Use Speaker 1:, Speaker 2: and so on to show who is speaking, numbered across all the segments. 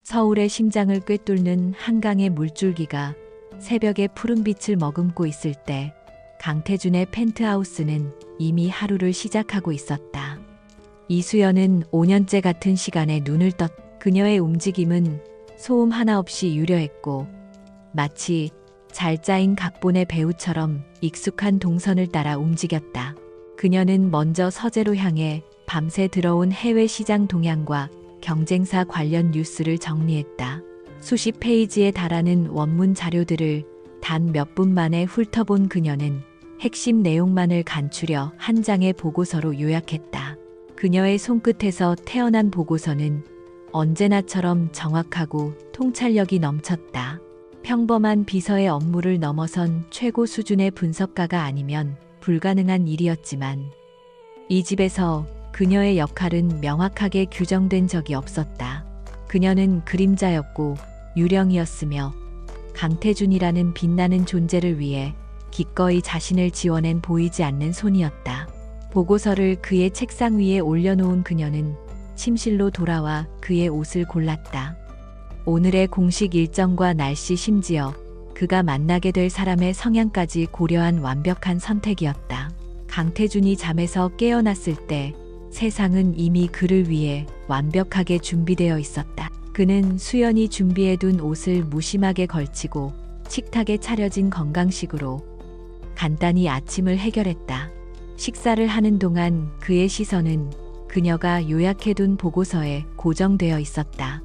Speaker 1: 서울의 심장을 꿰뚫는 한강의 물줄기가 새벽의 푸른빛을 머금고 있을 때 강태준의 펜트하우스는 이미 하루를 시작하고 있었다. 이수연은 5년째 같은 시간에 눈을 떴다. 그녀의 움직임은 소음 하나 없이 유려했고 마치 잘 짜인 각본의 배우처럼 익숙한 동선을 따라 움직였다. 그녀는 먼저 서재로 향해 밤새 들어온 해외 시장 동향과 경쟁사 관련 뉴스를 정리했다. 수십 페이지에 달하는 원문 자료들을 단 몇 분 만에 훑어본 그녀는 핵심 내용만을 간추려 한 장의 보고서로 요약했다. 그녀의 손끝에서 태어난 보고서는 언제나처럼 정확하고 통찰력이 넘쳤다. 평범한 비서의 업무를 넘어선 최고 수준의 분석가가 아니면 불가능한 일이었지만 이 집에서 그녀의 역할은 명확하게 규정된 적이 없었다. 그녀는 그림자였고 유령이었으며 강태준이라는 빛나는 존재를 위해 기꺼이 자신을 지워낸 보이지 않는 손이었다. 보고서를 그의 책상 위에 올려놓은 그녀는 침실로 돌아와 그의 옷을 골랐다. 오늘의 공식 일정과 날씨, 심지어 그가 만나게 될 사람의 성향까지 고려한 완벽한 선택이었다. 강태준이 잠에서 깨어났을 때 세상은 이미 그를 위해 완벽하게 준비되어 있었다. 그는 수연이 준비해둔 옷을 무심하게 걸치고 식탁에 차려진 건강식으로 간단히 아침을 해결했다. 식사를 하는 동안 그의 시선은 그녀가 요약해둔 보고서에 고정되어 있었다.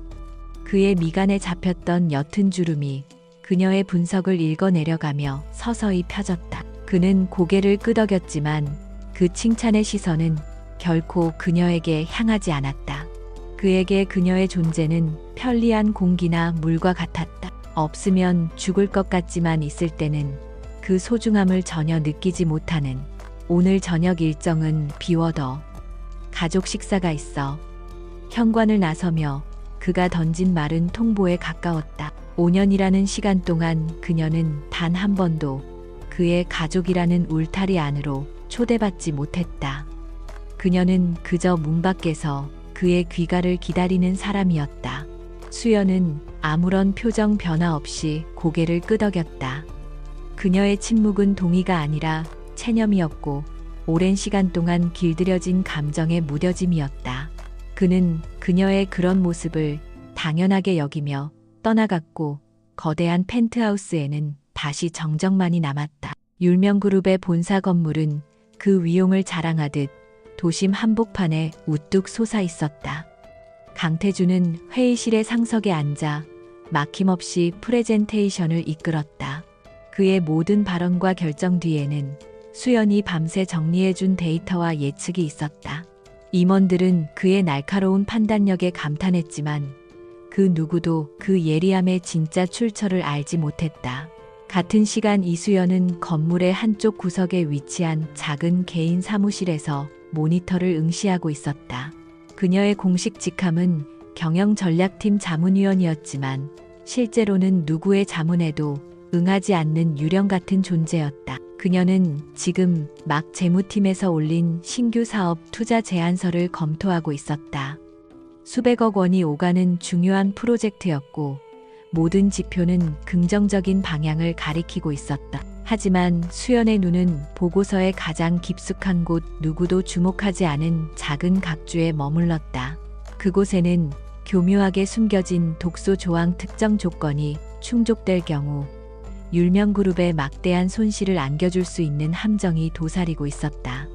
Speaker 1: 그의 미간에 잡혔던 옅은 주름이 그녀의 분석을 읽어내려가며 서서히 펴졌다. 그는 고개를 끄덕였지만 그 칭찬의 시선은 결코 그녀에게 향하지 않았다. 그에게 그녀의 존재는 편리한 공기나 물과 같았다. 없으면 죽을 것 같지만 있을 때는 그 소중함을 전혀 느끼지 못하는. 오늘 저녁 일정은 비워둬. 가족 식사가 있어. 현관을 나서며 그가 던진 말은 통보에 가까웠다. 5년이라는 시간 동안 그녀는 단 한 번도 그의 가족이라는 울타리 안으로 초대받지 못했다. 그녀는 그저 문 밖에서 그의 귀가를 기다리는 사람이었다. 수연은 아무런 표정 변화 없이 고개를 끄덕였다. 그녀의 침묵은 동의가 아니라 체념이었고 오랜 시간 동안 길들여진 감정의 무뎌짐이었다. 그는 그녀의 그런 모습을 당연하게 여기며 떠나갔고 거대한 펜트하우스에는 다시 정적만이 남았다. 율명그룹의 본사 건물은 그 위용을 자랑하듯 도심 한복판에 우뚝 솟아 있었다. 강태준은 회의실의 상석에 앉아 막힘없이 프레젠테이션을 이끌었다. 그의 모든 발언과 결정 뒤에는 수연이 밤새 정리해준 데이터와 예측이 있었다. 임원들은 그의 날카로운 판단력에 감탄했지만 그 누구도 그 예리함의 진짜 출처를 알지 못했다. 같은 시간 이수연은 건물의 한쪽 구석에 위치한 작은 개인 사무실에서 모니터를 응시하고 있었다. 그녀의 공식 직함은 경영전략팀 자문위원이었지만 실제로는 누구의 자문에도 응하지 않는 유령 같은 존재였다. 그녀는 지금 막 재무팀에서 올린 신규 사업 투자 제안서를 검토하고 있었다. 수백억 원이 오가는 중요한 프로젝트였고 모든 지표는 긍정적인 방향을 가리키고 있었다. 하지만 수연의 눈은 보고서의 가장 깊숙한 곳, 누구도 주목하지 않은 작은 각주에 머물렀다. 그곳에는 교묘하게 숨겨진 독소 조항 특정 조건이 충족될 경우 율명그룹에 막대한 손실을 안겨줄 수 있는 함정이 도사리고 있었다.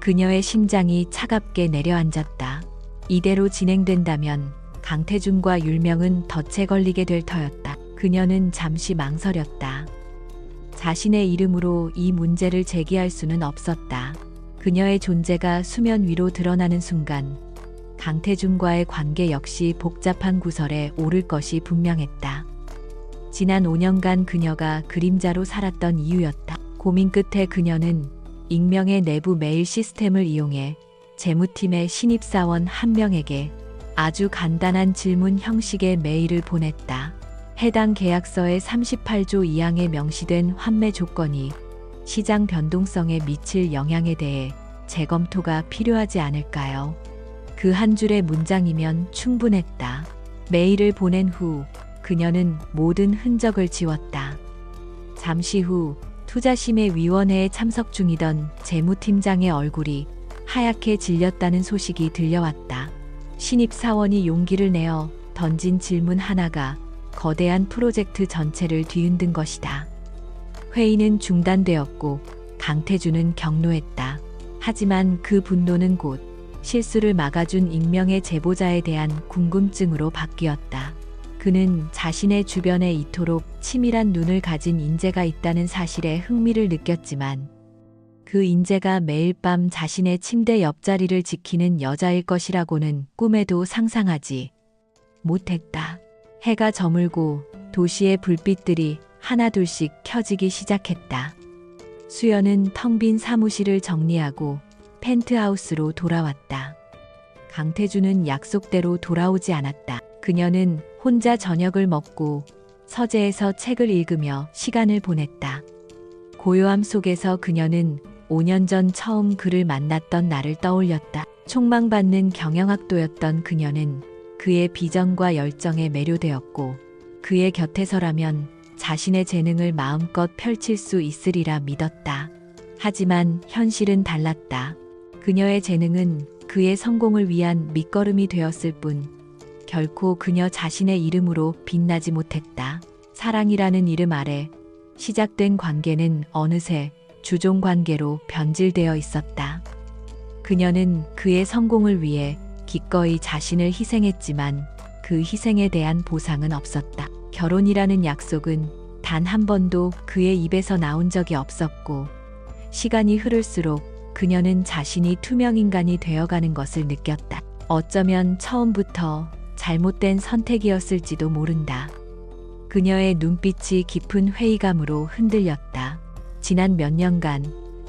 Speaker 1: 그녀의 심장이 차갑게 내려앉았다. 이대로 진행된다면 강태준과 율명은 덫에 걸리게 될 터였다. 그녀는 잠시 망설였다. 자신의 이름으로 이 문제를 제기할 수는 없었다. 그녀의 존재가 수면 위로 드러나는 순간 강태준과의 관계 역시 복잡한 구설에 오를 것이 분명했다. 지난 5년간 그녀가 그림자로 살았던 이유였다. 고민 끝에 그녀는 익명의 내부 메일 시스템을 이용해 재무팀의 신입사원 한 명에게 아주 간단한 질문 형식의 메일을 보냈다. 해당 계약서의 38조 2항에 명시된 환매 조건이 시장 변동성에 미칠 영향에 대해 재검토가 필요하지 않을까요? 그 한 줄의 문장이면 충분했다. 메일을 보낸 후 그녀는 모든 흔적을 지웠다. 잠시 후 투자심의위원회에 참석 중이던 재무팀장의 얼굴이 하얗게 질렸다는 소식이 들려왔다. 신입사원이 용기를 내어 던진 질문 하나가 거대한 프로젝트 전체를 뒤흔든 것이다. 회의는 중단되었고 강태준은 격노했다. 하지만 그 분노는 곧 실수를 막아준 익명의 제보자에 대한 궁금증으로 바뀌었다. 그는 자신의 주변에 이토록 치밀한 눈을 가진 인재가 있다는 사실에 흥미를 느꼈지만 그 인재가 매일 밤 자신의 침대 옆자리를 지키는 여자일 것이라고는 꿈에도 상상하지 못했다. 해가 저물고 도시의 불빛들이 하나둘씩 켜지기 시작했다. 수연은 텅 빈 사무실을 정리하고 펜트하우스로 돌아왔다. 강태준은 약속대로 돌아오지 않았다. 그녀는 혼자 저녁을 먹고 서재에서 책을 읽으며 시간을 보냈다. 고요함 속에서 그녀는 5년 전 처음 그를 만났던 날을 떠올렸다. 촉망받는 경영학도였던 그녀는 그의 비전과 열정에 매료되었고 그의 곁에서라면 자신의 재능을 마음껏 펼칠 수 있으리라 믿었다. 하지만 현실은 달랐다. 그녀의 재능은 그의 성공을 위한 밑거름이 되었을 뿐 결코 그녀 자신의 이름으로 빛나지 못했다. 사랑이라는 이름 아래 시작된 관계는 어느새 주종 관계로 변질되어 있었다. 그녀는 그의 성공을 위해 기꺼이 자신을 희생했지만 그 희생에 대한 보상은 없었다. 결혼이라는 약속은 단 한 번도 그의 입에서 나온 적이 없었고 시간이 흐를수록 그녀는 자신이 투명인간이 되어가는 것을 느꼈다. 어쩌면 처음부터 잘못된 선택이었을지도 모른다. 그녀의 눈빛이 깊은 회의감으로 흔들렸다. 지난 몇 년간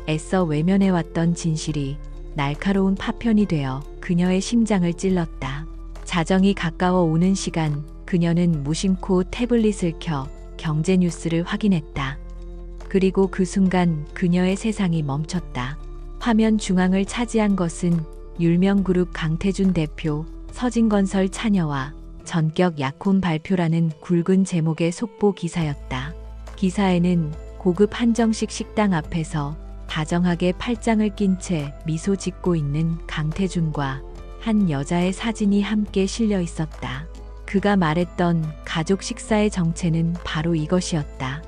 Speaker 1: 애써 외면해왔던 진실이 날카로운 파편이 되어 그녀의 심장을 찔렀다. 자정이 가까워 오는 시간 그녀는 무심코 태블릿을 켜 경제 뉴스를 확인했다. 그리고 그 순간 그녀의 세상이 멈췄다. 화면 중앙을 차지한 것은 율명그룹 강태준 대표, 서진건설 차녀와 전격 약혼 발표라는 굵은 제목의 속보 기사였다. 기사에는 고급 한정식 식당 앞에서 다정하게 팔짱을 낀 채 미소 짓고 있는 강태준과 한 여자의 사진이 함께 실려 있었다. 그가 말했던 가족 식사의 정체는 바로 이것이었다.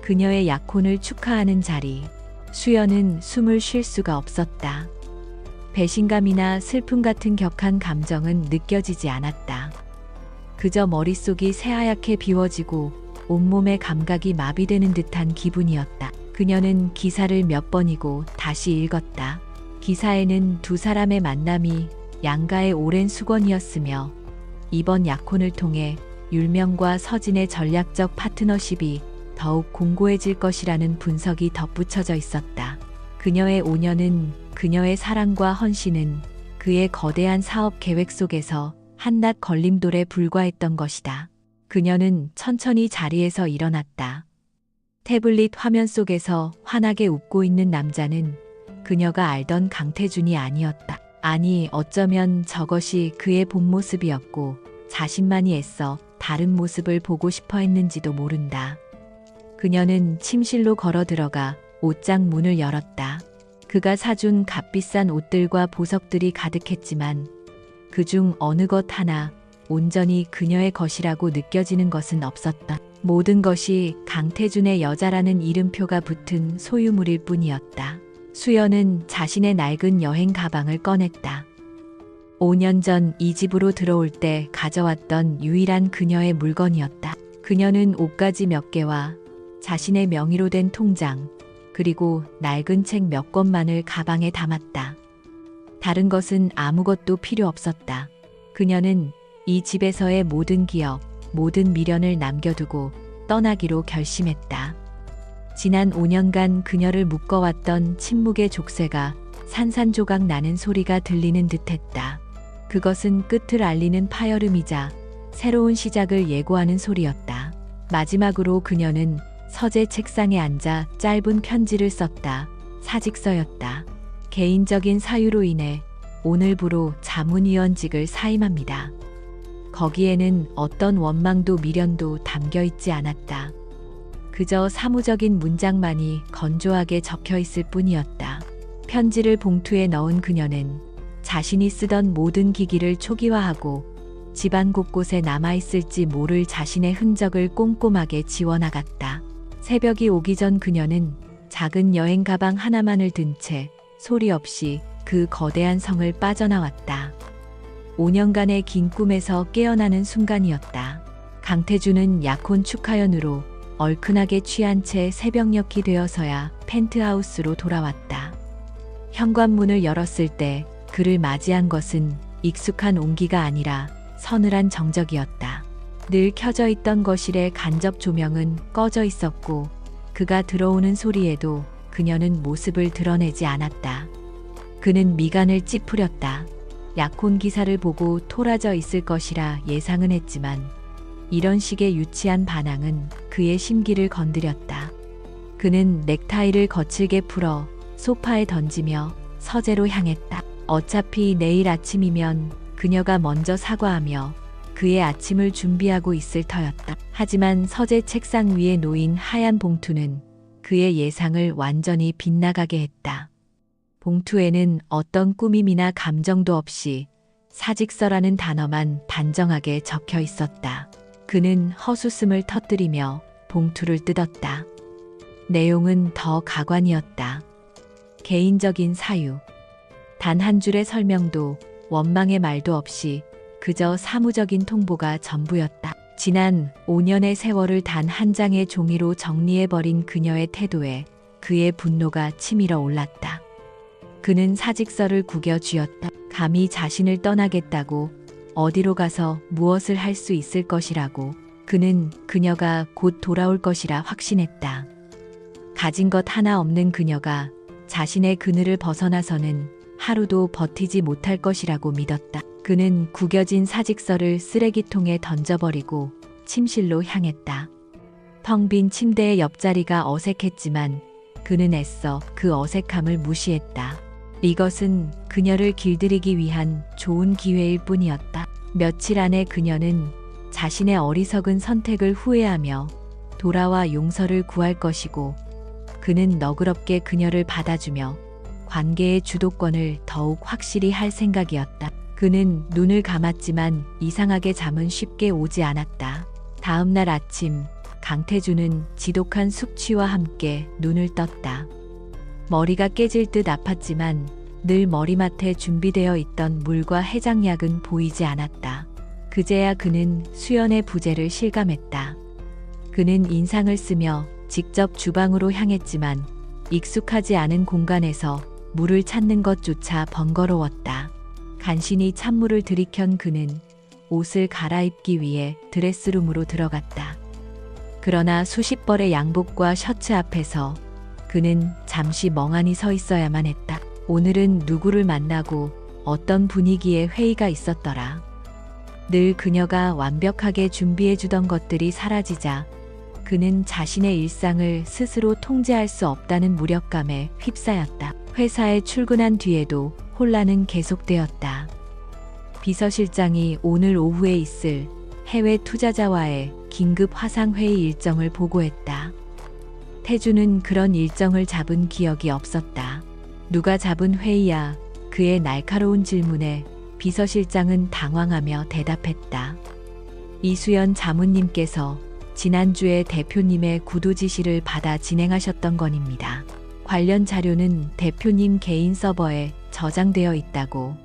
Speaker 1: 그녀의 약혼을 축하하는 자리. 수연은 숨을 쉴 수가 없었다. 배신감이나 슬픔 같은 격한 감정은 느껴지지 않았다. 그저 머릿속이 새하얗게 비워지고 온몸의 감각이 마비되는 듯한 기분이었다. 그녀는 기사를 몇 번이고 다시 읽었다. 기사에는 두 사람의 만남이 양가의 오랜 수건이었으며 이번 약혼을 통해 율명과 서진의 전략적 파트너십이 더욱 공고해질 것이라는 분석이 덧붙여져 있었다. 그녀의 5년은, 그녀의 사랑과 헌신은 그의 거대한 사업 계획 속에서 한낱 걸림돌에 불과했던 것이다. 그녀는 천천히 자리에서 일어났다. 태블릿 화면 속에서 환하게 웃고 있는 남자는 그녀가 알던 강태준이 아니었다. 아니, 어쩌면 저것이 그의 본 모습이었고 자신만이 애써 다른 모습을 보고 싶어 했는지도 모른다. 그녀는 침실로 걸어 들어가 옷장 문을 열었다. 그가 사준 값비싼 옷들과 보석들이 가득했지만 그중 어느 것 하나 온전히 그녀의 것이라고 느껴지는 것은 없었다. 모든 것이 강태준의 여자라는 이름표가 붙은 소유물일 뿐이었다. 수연은 자신의 낡은 여행 가방을 꺼냈다. 5년 전 이 집으로 들어올 때 가져왔던 유일한 그녀의 물건이었다. 그녀는 옷가지 몇 개와 자신의 명의로 된 통장, 그리고 낡은 책 몇 권만을 가방에 담았다. 다른 것은 아무것도 필요 없었다. 그녀는 이 집에서의 모든 기억, 모든 미련을 남겨두고 떠나기로 결심했다. 지난 5년간 그녀를 묶어왔던 침묵의 족쇄가 산산조각 나는 소리가 들리는 듯했다. 그것은 끝을 알리는 파열음이자 새로운 시작을 예고하는 소리였다. 마지막으로 그녀는 서재 책상에 앉아 짧은 편지를 썼다. 사직서였다. 개인적인 사유로 인해 오늘부로 자문위원직을 사임합니다. 거기에는 어떤 원망도 미련도 담겨 있지 않았다. 그저 사무적인 문장만이 건조하게 적혀 있을 뿐이었다. 편지를 봉투에 넣은 그녀는 자신이 쓰던 모든 기기를 초기화하고 집안 곳곳에 남아있을지 모를 자신의 흔적을 꼼꼼하게 지워나갔다. 새벽이 오기 전 그녀는 작은 여행 가방 하나만을 든 채 소리 없이 그 거대한 성을 빠져나왔다. 5년간의 긴 꿈에서 깨어나는 순간이었다. 강태주는 약혼 축하연으로 얼큰하게 취한 채 새벽녘이 되어서야 펜트하우스로 돌아왔다. 현관문을 열었을 때 그를 맞이한 것은 익숙한 온기가 아니라 서늘한 정적이었다. 늘 켜져 있던 거실의 간접 조명은 꺼져 있었고 그가 들어오는 소리에도 그녀는 모습을 드러내지 않았다. 그는 미간을 찌푸렸다. 약혼 기사를 보고 토라져 있을 것이라 예상은 했지만 이런 식의 유치한 반항은 그의 심기를 건드렸다. 그는 넥타이를 거칠게 풀어 소파에 던지며 서재로 향했다. 어차피 내일 아침이면 그녀가 먼저 사과하며 그의 아침을 준비하고 있을 터였다. 하지만 서재 책상 위에 놓인 하얀 봉투는 그의 예상을 완전히 빗나가게 했다. 봉투에는 어떤 꾸밈이나 감정도 없이 사직서라는 단어만 단정하게 적혀 있었다. 그는 헛웃음을 터뜨리며 봉투를 뜯었다. 내용은 더 가관이었다. 개인적인 사유. 단 한 줄의 설명도 원망의 말도 없이 그저 사무적인 통보가 전부였다. 지난 5년의 세월을 단 한 장의 종이로 정리해버린 그녀의 태도에 그의 분노가 치밀어 올랐다. 그는 사직서를 구겨 쥐었다. 감히 자신을 떠나겠다고, 어디로 가서 무엇을 할 수 있을 것이라고. 그는 그녀가 곧 돌아올 것이라 확신했다. 가진 것 하나 없는 그녀가 자신의 그늘을 벗어나서는 하루도 버티지 못할 것이라고 믿었다. 그는 구겨진 사직서를 쓰레기통에 던져버리고 침실로 향했다. 텅 빈 침대의 옆자리가 어색했지만 그는 애써 그 어색함을 무시했다. 이것은 그녀를 길들이기 위한 좋은 기회일 뿐이었다. 며칠 안에 그녀는 자신의 어리석은 선택을 후회하며 돌아와 용서를 구할 것이고, 그는 너그럽게 그녀를 받아주며 관계의 주도권을 더욱 확실히 할 생각이었다. 그는 눈을 감았지만 이상하게 잠은 쉽게 오지 않았다. 다음 날 아침, 강태주는 지독한 숙취와 함께 눈을 떴다. 머리가 깨질 듯 아팠지만 늘 머리맡에 준비되어 있던 물과 해장약은 보이지 않았다. 그제야 그는 수연의 부재를 실감했다. 그는 인상을 쓰며 직접 주방으로 향했지만 익숙하지 않은 공간에서 물을 찾는 것조차 번거로웠다. 간신히 찬물을 들이켠 그는 옷을 갈아입기 위해 드레스룸으로 들어갔다. 그러나 수십 벌의 양복과 셔츠 앞에서 그는 잠시 멍하니 서 있어야만 했다. 오늘은 누구를 만나고 어떤 분위기의 회의가 있었더라. 늘 그녀가 완벽하게 준비해주던 것들이 사라지자 그는 자신의 일상을 스스로 통제할 수 없다는 무력감에 휩싸였다. 회사에 출근한 뒤에도 혼란은 계속되었다. 비서실장이 오늘 오후에 있을 해외 투자자와의 긴급 화상회의 일정을 보고했다. 태주는 그런 일정을 잡은 기억이 없었다. 누가 잡은 회의야? 그의 날카로운 질문에 비서실장은 당황하며 대답했다. 이수연 자문님께서 지난주에 대표님의 구두 지시를 받아 진행하셨던 건입니다. 관련 자료는 대표님 개인 서버에 저장되어 있다고.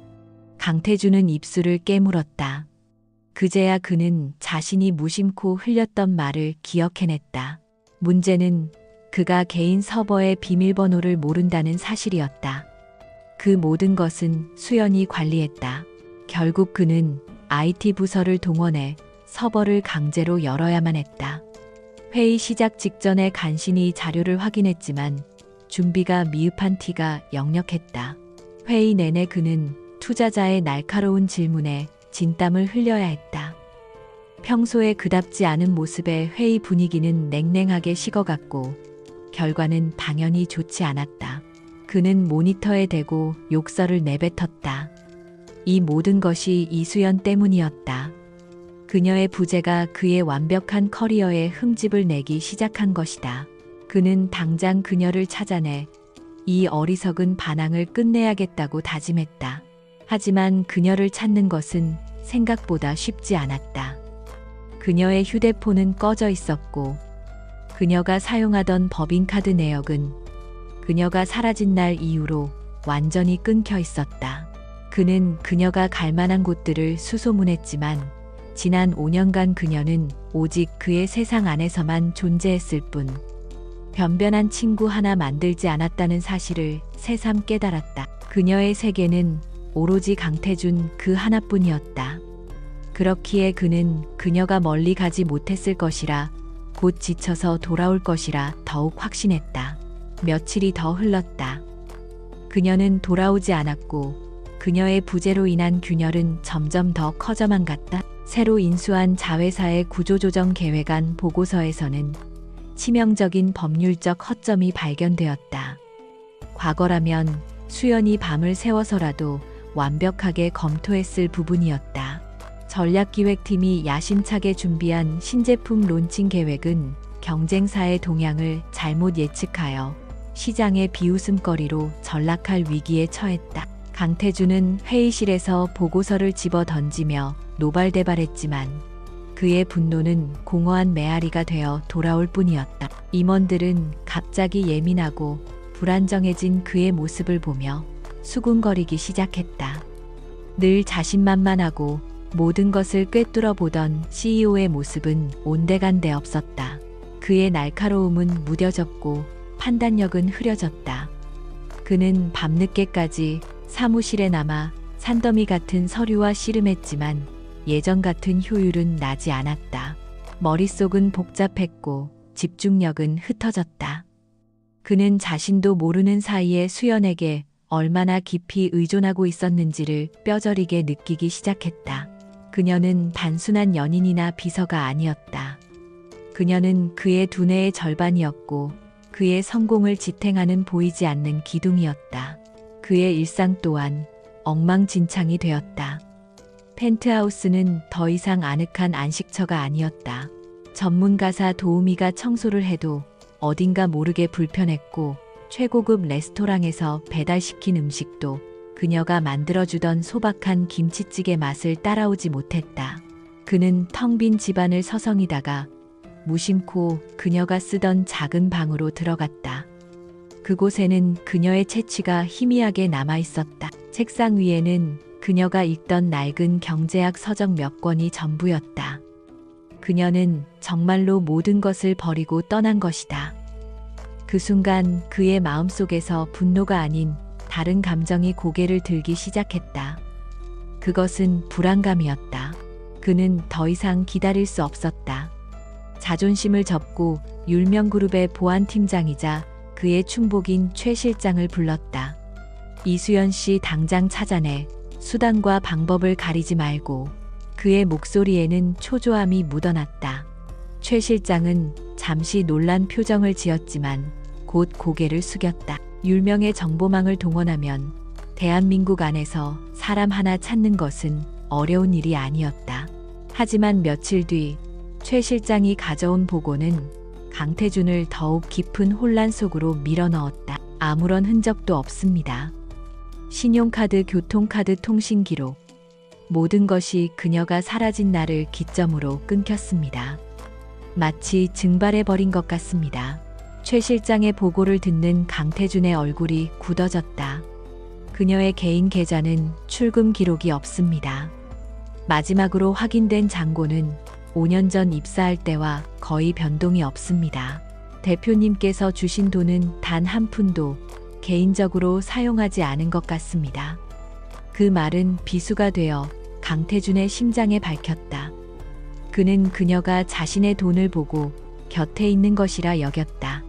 Speaker 1: 강태주는 입술을 깨물었다. 그제야 그는 자신이 무심코 흘렸던 말을 기억해냈다. 문제는 그가 개인 서버의 비밀번호를 모른다는 사실이었다. 그 모든 것은 수연이 관리했다. 결국 그는 IT 부서를 동원해 서버를 강제로 열어야만 했다. 회의 시작 직전에 간신히 자료를 확인했지만 준비가 미흡한 티가 역력했다. 회의 내내 그는 투자자의 날카로운 질문에 진땀을 흘려야 했다. 평소에 그답지 않은 모습의 회의 분위기는 냉랭하게 식어갔고 결과는 당연히 좋지 않았다. 그는 모니터에 대고 욕설을 내뱉었다. 이 모든 것이 이수연 때문이었다. 그녀의 부재가 그의 완벽한 커리어에 흠집을 내기 시작한 것이다. 그는 당장 그녀를 찾아내 이 어리석은 반항을 끝내야겠다고 다짐했다. 하지만 그녀를 찾는 것은 생각보다 쉽지 않았다. 그녀의 휴대폰은 꺼져 있었고 그녀가 사용하던 법인카드 내역은 그녀가 사라진 날 이후로 완전히 끊겨 있었다. 그는 그녀가 갈 만한 곳들을 수소문했지만 지난 5년간 그녀는 오직 그의 세상 안에서만 존재했을 뿐 변변한 친구 하나 만들지 않았다는 사실을 새삼 깨달았다. 그녀의 세계는 오로지 강태준 그 하나뿐이었다. 그렇기에 그는 그녀가 멀리 가지 못했을 것이라, 곧 지쳐서 돌아올 것이라 더욱 확신했다. 며칠이 더 흘렀다. 그녀는 돌아오지 않았고 그녀의 부재로 인한 균열은 점점 더 커져만 갔다. 새로 인수한 자회사의 구조조정 계획안 보고서에서는 치명적인 법률적 허점이 발견되었다. 과거라면 수연이 밤을 새워서라도 완벽하게 검토했을 부분이었다. 전략기획팀이 야심차게 준비한 신제품 론칭 계획은 경쟁사의 동향을 잘못 예측하여 시장의 비웃음거리로 전락할 위기에 처했다. 강태준은 회의실에서 보고서를 집어 던지며 노발대발했지만 그의 분노는 공허한 메아리가 되어 돌아올 뿐이었다. 임원들은 갑자기 예민하고 불안정해진 그의 모습을 보며 수군거리기 시작했다. 늘 자신만만하고 모든 것을 꿰뚫어 보던 CEO의 모습은 온데간데 없었다. 그의 날카로움은 무뎌졌고 판단력은 흐려졌다. 그는 밤늦게까지 사무실에 남아 산더미 같은 서류와 씨름했지만 예전 같은 효율은 나지 않았다. 머릿속은 복잡했고 집중력은 흩어졌다. 그는 자신도 모르는 사이에 수연에게 얼마나 깊이 의존하고 있었는지를 뼈저리게 느끼기 시작했다. 그녀는 단순한 연인이나 비서가 아니었다. 그녀는 그의 두뇌의 절반이었고 그의 성공을 지탱하는 보이지 않는 기둥이었다. 그의 일상 또한 엉망진창이 되었다. 펜트하우스는 더 이상 아늑한 안식처가 아니었다. 전문가사 도우미가 청소를 해도 어딘가 모르게 불편했고 최고급 레스토랑에서 배달시킨 음식도 그녀가 만들어주던 소박한 김치찌개 맛을 따라오지 못했다. 그는 텅 빈 집안을 서성이다가 무심코 그녀가 쓰던 작은 방으로 들어갔다. 그곳에는 그녀의 채취가 희미하게 남아 있었다. 책상 위에는 그녀가 읽던 낡은 경제학 서적 몇 권이 전부였다. 그녀는 정말로 모든 것을 버리고 떠난 것이다. 그 순간 그의 마음속에서 분노가 아닌 다른 감정이 고개를 들기 시작했다. 그것은 불안감이었다. 그는 더 이상 기다릴 수 없었다. 자존심을 접고 율명그룹의 보안팀장이자 그의 충복인 최 실장을 불렀다. 이수연 씨 당장 찾아내. 수단과 방법을 가리지 말고. 그의 목소리에는 초조함이 묻어났다. 최 실장은 잠시 놀란 표정을 지었지만 곧 고개를 숙였다. 율명의 정보망을 동원하면 대한민국 안에서 사람 하나 찾는 것은 어려운 일이 아니었다. 하지만 며칠 뒤 최 실장이 가져온 보고는 강태준을 더욱 깊은 혼란 속으로 밀어넣었다. 아무런 흔적도 없습니다. 신용카드, 교통카드 통신 기록, 모든 것이 그녀가 사라진 날을 기점으로 끊겼습니다. 마치 증발해버린 것 같습니다. 최 실장의 보고를 듣는 강태준의 얼굴이 굳어졌다. 그녀의 개인 계좌는 출금 기록이 없습니다. 마지막으로 확인된 잔고는 5년 전 입사할 때와 거의 변동이 없습니다. 대표님께서 주신 돈은 단 한 푼도 개인적으로 사용하지 않은 것 같습니다. 그 말은 비수가 되어 강태준의 심장에 박혔다. 그는 그녀가 자신의 돈을 보고 곁에 있는 것이라 여겼다.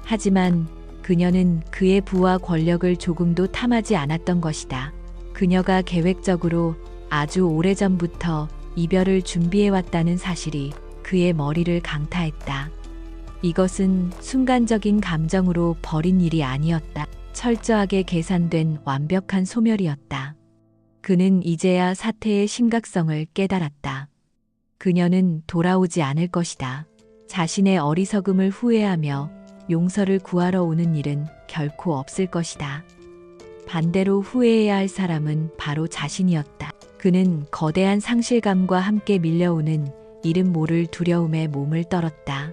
Speaker 1: 하지만 그녀는 그의 부와 권력을 조금도 탐하지 않았던 것이다. 그녀가 계획적으로 아주 오래전부터 이별을 준비해왔다는 사실이 그의 머리를 강타했다. 이것은 순간적인 감정으로 벌인 일이 아니었다. 철저하게 계산된 완벽한 소멸이었다. 그는 이제야 사태의 심각성을 깨달았다. 그녀는 돌아오지 않을 것이다. 자신의 어리석음을 후회하며 용서를 구하러 오는 일은 결코 없을 것이다. 반대로 후회해야 할 사람은 바로 자신이었다. 그는 거대한 상실감과 함께 밀려오는 이름 모를 두려움에 몸을 떨었다.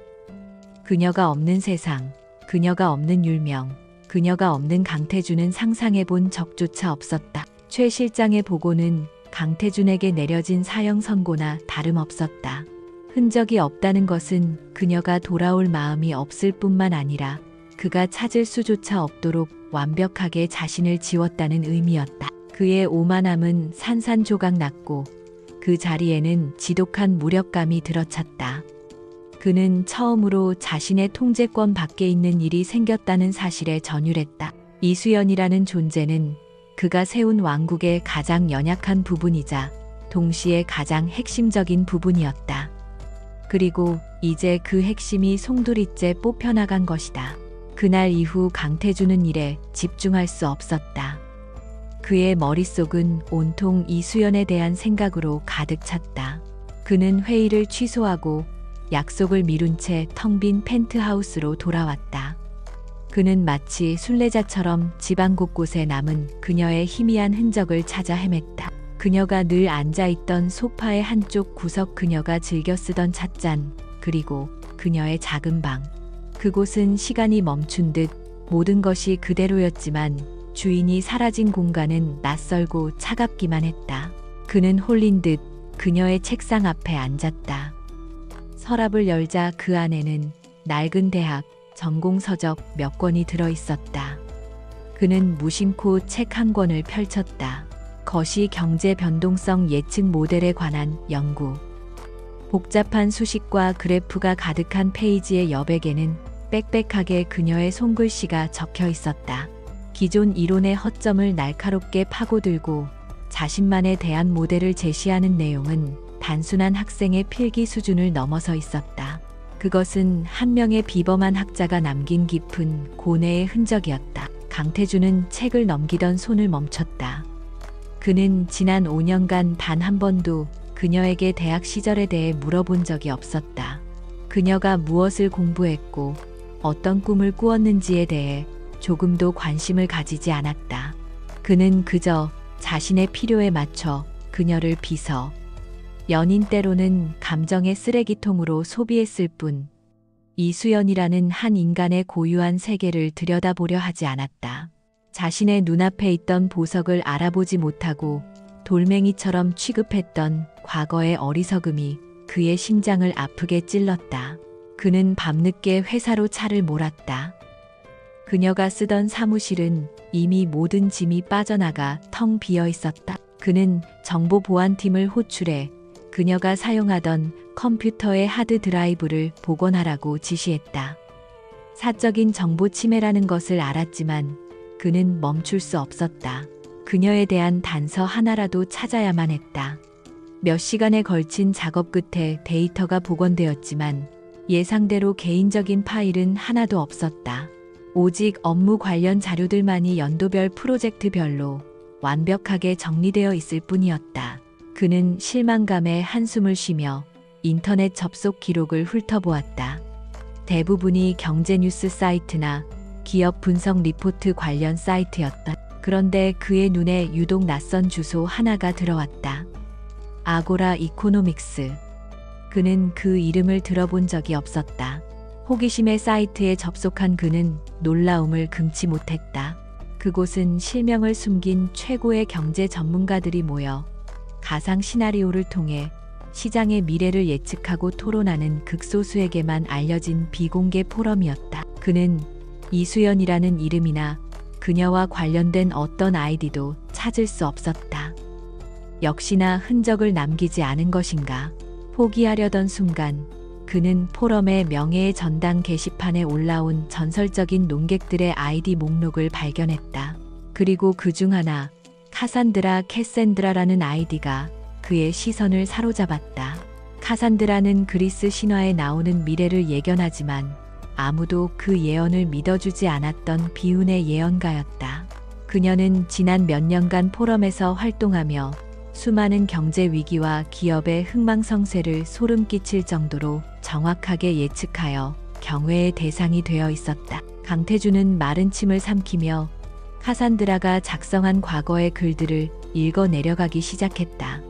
Speaker 1: 그녀가 없는 세상, 그녀가 없는 율명, 그녀가 없는 강태준은 상상해본 적조차 없었다. 최 실장의 보고는 강태준에게 내려진 사형 선고나 다름없었다. 흔적이 없다는 것은 그녀가 돌아올 마음이 없을 뿐만 아니라 그가 찾을 수조차 없도록 완벽하게 자신을 지웠다는 의미였다. 그의 오만함은 산산조각 났고 그 자리에는 지독한 무력감이 들어찼다. 그는 처음으로 자신의 통제권 밖에 있는 일이 생겼다는 사실에 전율했다. 이수연이라는 존재는 그가 세운 왕국의 가장 연약한 부분이자 동시에 가장 핵심적인 부분이었다. 그리고 이제 그 핵심이 송두리째 뽑혀나간 것이다. 그날 이후 강태준은 일에 집중할 수 없었다. 그의 머릿속은 온통 이수연에 대한 생각으로 가득 찼다. 그는 회의를 취소하고 약속을 미룬 채 텅 빈 펜트하우스로 돌아왔다. 그는 마치 순례자처럼 집안 곳곳에 남은 그녀의 희미한 흔적을 찾아 헤맸다. 그녀가 늘 앉아있던 소파의 한쪽 구석, 그녀가 즐겨 쓰던 찻잔, 그리고 그녀의 작은 방. 그곳은 시간이 멈춘 듯 모든 것이 그대로였지만 주인이 사라진 공간은 낯설고 차갑기만 했다. 그는 홀린 듯 그녀의 책상 앞에 앉았다. 서랍을 열자 그 안에는 낡은 대학 전공 서적 몇 권이 들어 있었다. 그는 무심코 책 한 권을 펼쳤다. 거시 경제 변동성 예측 모델에 관한 연구. 복잡한 수식과 그래프가 가득한 페이지의 여백에는 빽빽하게 그녀의 손글씨가 적혀 있었다. 기존 이론의 허점을 날카롭게 파고들고 자신만에 대한 모델을 제시하는 내용은 단순한 학생의 필기 수준을 넘어서 있었다. 그것은 한 명의 비범한 학자가 남긴 깊은 고뇌의 흔적이었다. 강태준은 책을 넘기던 손을 멈췄다. 그는 지난 5년간 단 한 번도 그녀에게 대학 시절에 대해 물어본 적이 없었다. 그녀가 무엇을 공부했고 어떤 꿈을 꾸었는지에 대해 조금도 관심을 가지지 않았다. 그는 그저 자신의 필요에 맞춰 그녀를 빚어 연인 때로는 감정의 쓰레기통으로 소비했을 뿐 이수연이라는 한 인간의 고유한 세계를 들여다보려 하지 않았다. 자신의 눈앞에 있던 보석을 알아보지 못하고 돌멩이처럼 취급했던 과거의 어리석음이 그의 심장을 아프게 찔렀다. 그는 밤늦게 회사로 차를 몰았다. 그녀가 쓰던 사무실은 이미 모든 짐이 빠져나가 텅 비어 있었다. 그는 정보보안팀을 호출해 그녀가 사용하던 컴퓨터의 하드 드라이브를 복원하라고 지시했다. 사적인 정보 침해라는 것을 알았지만 그는 멈출 수 없었다. 그녀에 대한 단서 하나라도 찾아야만 했다. 몇 시간에 걸친 작업 끝에 데이터가 복원되었지만 예상대로 개인적인 파일은 하나도 없었다. 오직 업무 관련 자료들만이 연도별 프로젝트별로 완벽하게 정리되어 있을 뿐이었다. 그는 실망감에 한숨을 쉬며 인터넷 접속 기록을 훑어보았다. 대부분이 경제 뉴스 사이트나 기업 분석 리포트 관련 사이트였다. 그런데 그의 눈에 유독 낯선 주소 하나가 들어왔다. 아고라 이코노믹스. 그는 그 이름을 들어본 적이 없었다. 호기심에 사이트에 접속한 그는 놀라움을 금치 못했다. 그곳은 실명을 숨긴 최고의 경제 전문가들이 모여 가상 시나리오를 통해 시장의 미래를 예측하고 토론하는 극소수에게만 알려진 비공개 포럼이었다. 그는 이수연이라는 이름이나 그녀와 관련된 어떤 아이디도 찾을 수 없었다. 역시나 흔적을 남기지 않은 것인가. 포기하려던 순간 그는 포럼의 명예의 전당 게시판에 올라온 전설적인 논객들의 아이디 목록을 발견했다. 그리고 그중 하나, 카산드라 캐샌드라라는 아이디가 그의 시선을 사로잡았다. 카산드라는 그리스 신화에 나오는 미래를 예견하지만 아무도 그 예언을 믿어주지 않았던 비운의 예언가였다. 그녀는 지난 몇 년간 포럼에서 활동하며 수많은 경제 위기와 기업의 흥망성쇠를 소름 끼칠 정도로 정확하게 예측하여 경외의 대상이 되어 있었다. 강태준은 마른 침을 삼키며 카산드라가 작성한 과거의 글들을 읽어 내려가기 시작했다.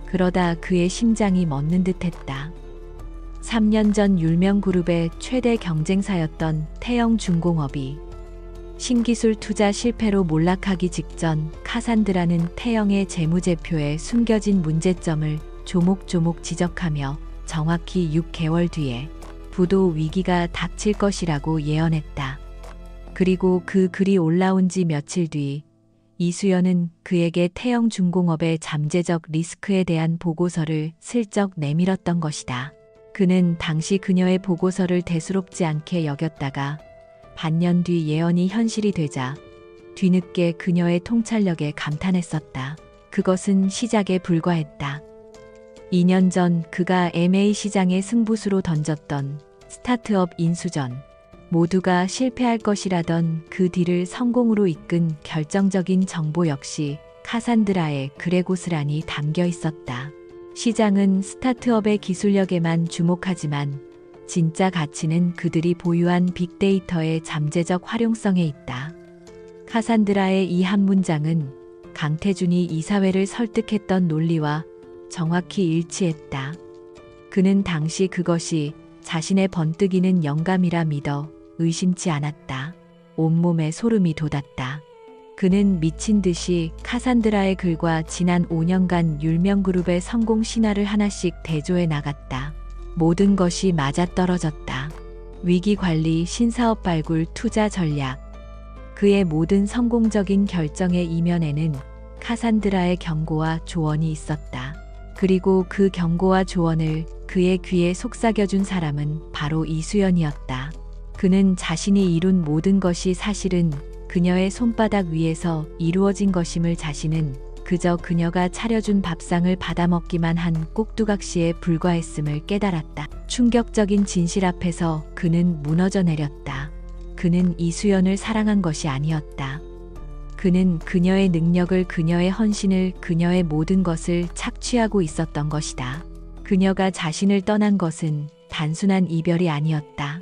Speaker 1: 그러다 그의 심장이 멎는 듯했다. 3년 전 율명그룹의 최대 경쟁사였던 태영중공업이 신기술 투자 실패로 몰락하기 직전 카산드라는 태영의 재무제표에 숨겨진 문제점을 조목조목 지적하며 정확히 6개월 뒤에 부도 위기가 닥칠 것이라고 예언했다. 그리고 그 글이 올라온 지 며칠 뒤 이수연은 그에게 태영중공업의 잠재적 리스크에 대한 보고서를 슬쩍 내밀었던 것이다. 그는 당시 그녀의 보고서를 대수롭지 않게 여겼다가 반년 뒤 예언이 현실이 되자 뒤늦게 그녀의 통찰력에 감탄했었다. 그것은 시작에 불과했다. 2년 전 그가 MA 시장의 승부수로 던졌던 스타트업 인수전, 모두가 실패할 것이라던 그 뒤를 성공으로 이끈 결정적인 정보 역시 카산드라의 글에 고스란히 담겨 있었다. 시장은 스타트업의 기술력에만 주목하지만 진짜 가치는 그들이 보유한 빅데이터의 잠재적 활용성에 있다. 카산드라의 이 한 문장은 강태준이 이사회를 설득했던 논리와 정확히 일치했다. 그는 당시 그것이 자신의 번뜩이는 영감이라 믿어 의심치 않았다. 온몸에 소름이 돋았다. 그는 미친 듯이 카산드라의 글과 지난 5년간 율명그룹의 성공 신화를 하나씩 대조해 나갔다. 모든 것이 맞아떨어졌다. 위기관리, 신사업 발굴, 투자 전략. 그의 모든 성공적인 결정의 이면에는 카산드라의 경고와 조언이 있었다. 그리고 그 경고와 조언을 그의 귀에 속삭여준 사람은 바로 이수연이었다. 그는 자신이 이룬 모든 것이 사실은 그녀의 손바닥 위에서 이루어진 것임을, 자신은 그저 그녀가 차려준 밥상을 받아먹기만 한 꼭두각시에 불과했음을 깨달았다. 충격적인 진실 앞에서 그는 무너져 내렸다. 그는 이수연을 사랑한 것이 아니었다. 그는 그녀의 능력을, 그녀의 헌신을, 그녀의 모든 것을 착취하고 있었던 것이다. 그녀가 자신을 떠난 것은 단순한 이별이 아니었다.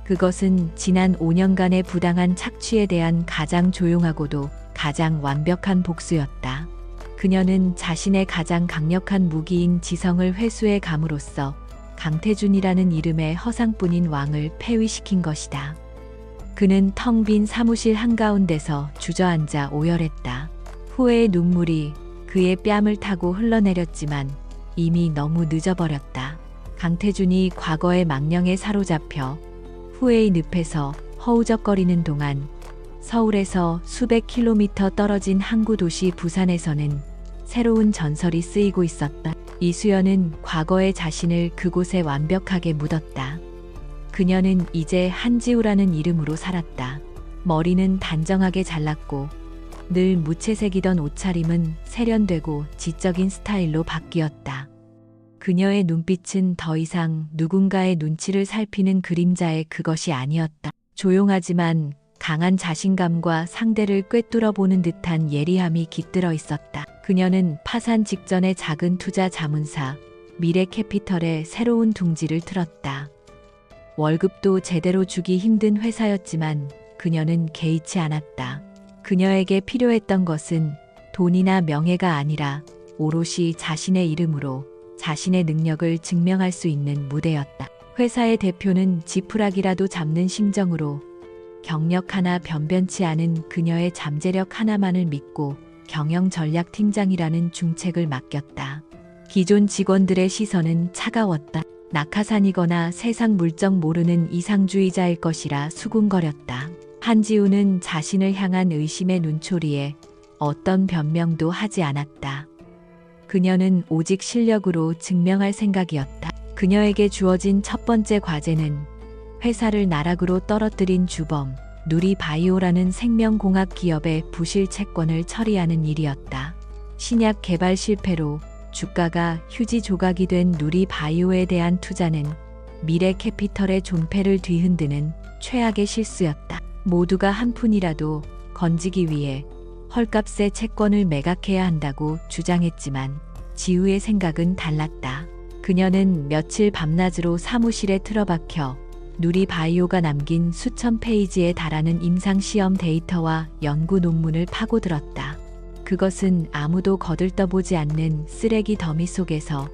Speaker 1: 그것은 지난 5년간의 부당한 착취에 대한 가장 조용하고도 가장 완벽한 복수였다. 그녀는 자신의 가장 강력한 무기인 지성을 회수해 감으로써 강태준이라는 이름의 허상뿐인 왕을 폐위시킨 것이다. 그는 텅 빈 사무실 한가운데서 주저앉아 오열했다. 후회의 눈물이 그의 뺨을 타고 흘러내렸지만 이미 너무 늦어버렸다. 강태준이 과거의 망령에 사로잡혀 후회의 늪에서 허우적거리는 동안 서울에서 수백 킬로미터 떨어진 항구 도시 부산에서는 새로운 전설이 쓰이고 있었다. 이수연은 과거의 자신을 그곳에 완벽하게 묻었다. 그녀는 이제 한지우라는 이름으로 살았다. 머리는 단정하게 잘랐고 늘 무채색이던 옷차림은 세련되고 지적인 스타일로 바뀌었다. 그녀의 눈빛은 더 이상 누군가의 눈치를 살피는 그림자의 그것이 아니었다. 조용하지만 강한 자신감과 상대를 꿰뚫어 보는 듯한 예리함이 깃들어 있었다. 그녀는 파산 직전의 작은 투자 자문사 미래캐피털에 새로운 둥지를 틀었다. 월급도 제대로 주기 힘든 회사였지만 그녀는 개의치 않았다. 그녀에게 필요했던 것은 돈이나 명예가 아니라 오롯이 자신의 이름으로 자신의 능력을 증명할 수 있는 무대였다. 회사의 대표는 지푸라기라도 잡는 심정으로 경력 하나 변변치 않은 그녀의 잠재력 하나만을 믿고 경영전략팀장이라는 중책을 맡겼다. 기존 직원들의 시선은 차가웠다. 낙하산이거나 세상 물정 모르는 이상주의자일 것이라 수군거렸다. 한지우는 자신을 향한 의심의 눈초리에 어떤 변명도 하지 않았다. 그녀는 오직 실력으로 증명할 생각이었다. 그녀에게 주어진 첫 번째 과제는 회사를 나락으로 떨어뜨린 주범 누리바이오라는 생명공학 기업의 부실 채권을 처리하는 일이었다. 신약 개발 실패로 주가가 휴지 조각이 된 누리바이오에 대한 투자는 미래캐피털의 존폐를 뒤흔드는 최악의 실수였다. 모두가 한 푼이라도 건지기 위해 헐값에 채권을 매각해야 한다고 주장했지만 지우의 생각은 달랐다. 그녀는 며칠 밤낮으로 사무실에 틀어박혀 누리바이오가 남긴 수천 페이지에 달하는 임상시험 데이터와 연구 논문을 파고들었다. 그것은 아무도 거들떠보지 않는 쓰레기 더미 속에서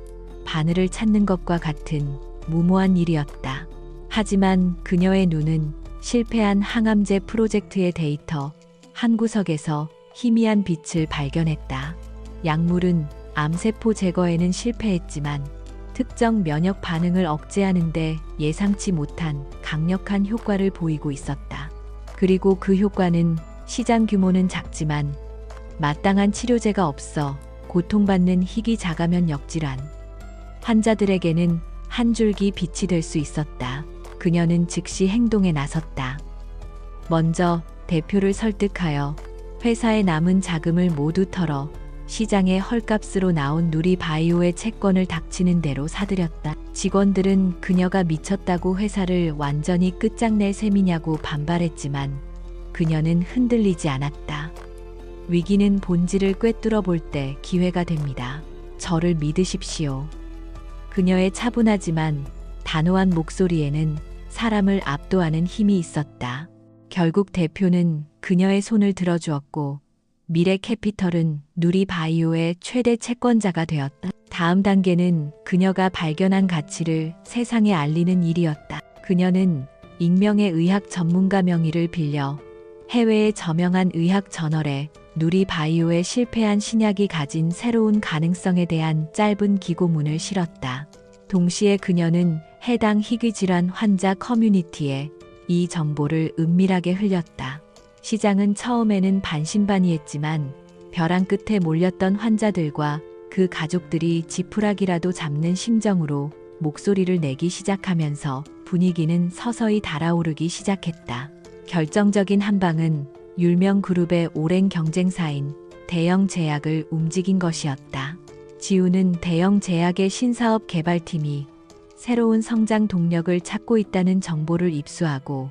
Speaker 1: 바늘을 찾는 것과 같은 무모한 일이었다. 하지만 그녀의 눈은 실패한 항암제 프로젝트의 데이터 한 구석에서 희미한 빛을 발견했다. 약물은 암세포 제거에는 실패했지만 특정 면역 반응을 억제하는데 예상치 못한 강력한 효과를 보이고 있었다. 그리고 그 효과는 시장 규모는 작지만 마땅한 치료제가 없어 고통받는 희귀 자가면 역질환 환자들에게는 한 줄기 빛이 될 수 있었다. 그녀는 즉시 행동에 나섰다. 먼저 대표를 설득하여 회사의 남은 자금을 모두 털어 시장에 헐값으로 나온 누리바이오의 채권을 닥치는 대로 사들였다. 직원들은 그녀가 미쳤다고 회사를 완전히 끝장낼 셈이냐고 반발했지만 그녀는 흔들리지 않았다. 위기는 본질을 꿰뚫어 볼 때 기회가 됩니다. 저를 믿으십시오. 그녀의 차분하지만 단호한 목소리에는 사람을 압도하는 힘이 있었다. 결국 대표는 그녀의 손을 들어주었고 미래캐피털은 누리바이오의 최대 채권자가 되었다. 다음 단계는 그녀가 발견한 가치를 세상에 알리는 일이었다. 그녀는 익명의 의학 전문가 명의를 빌려 해외의 저명한 의학 저널에 누리바이오의 실패한 신약이 가진 새로운 가능성에 대한 짧은 기고문을 실었다. 동시에 그녀는 해당 희귀질환 환자 커뮤니티에 이 정보를 은밀하게 흘렸다. 시장은 처음에는 반신반의했지만 벼랑 끝에 몰렸던 환자들과 그 가족들이 지푸라기라도 잡는 심정으로 목소리를 내기 시작하면서 분위기는 서서히 달아오르기 시작했다. 결정적인 한 방은 율명 그룹의 오랜 경쟁사인 대영 제약을 움직인 것이었다. 지우는 대영 제약의 신사업 개발팀이 새로운 성장 동력을 찾고 있다는 정보를 입수하고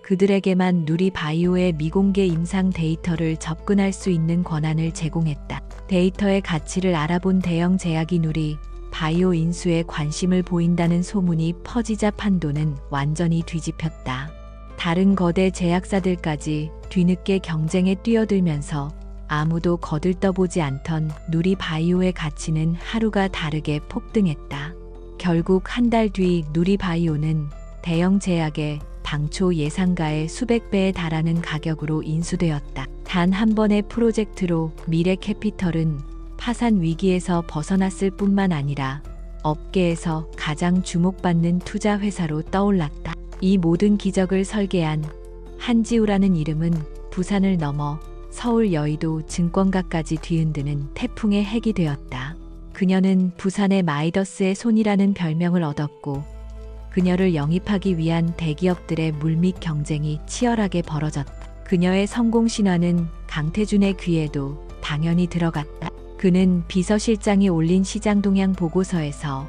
Speaker 1: 그들에게만 누리바이오의 미공개 임상 데이터를 접근할 수 있는 권한을 제공했다. 데이터의 가치를 알아본 대영 제약이 누리바이오 인수에 관심을 보인다는 소문이 퍼지자 판도는 완전히 뒤집혔다. 다른 거대 제약사들까지 뒤늦게 경쟁에 뛰어들면서 아무도 거들떠보지 않던 누리바이오의 가치는 하루가 다르게 폭등했다. 결국 한 달 뒤 누리바이오는 대영 제약의 당초 예상가의 수백 배에 달하는 가격으로 인수되었다. 단 한 번의 프로젝트로 미래캐피털은 파산 위기에서 벗어났을 뿐만 아니라 업계에서 가장 주목받는 투자 회사로 떠올랐다. 이 모든 기적을 설계한 한지우라는 이름은 부산을 넘어 서울 여의도 증권가까지 뒤흔드는 태풍의 핵이 되었다. 그녀는 부산의 마이더스의 손이라는 별명을 얻었고 그녀를 영입하기 위한 대기업들의 물밑 경쟁이 치열하게 벌어졌다. 그녀의 성공 신화는 강태준의 귀에도 당연히 들어갔다. 그는 비서실장이 올린 시장 동향 보고서에서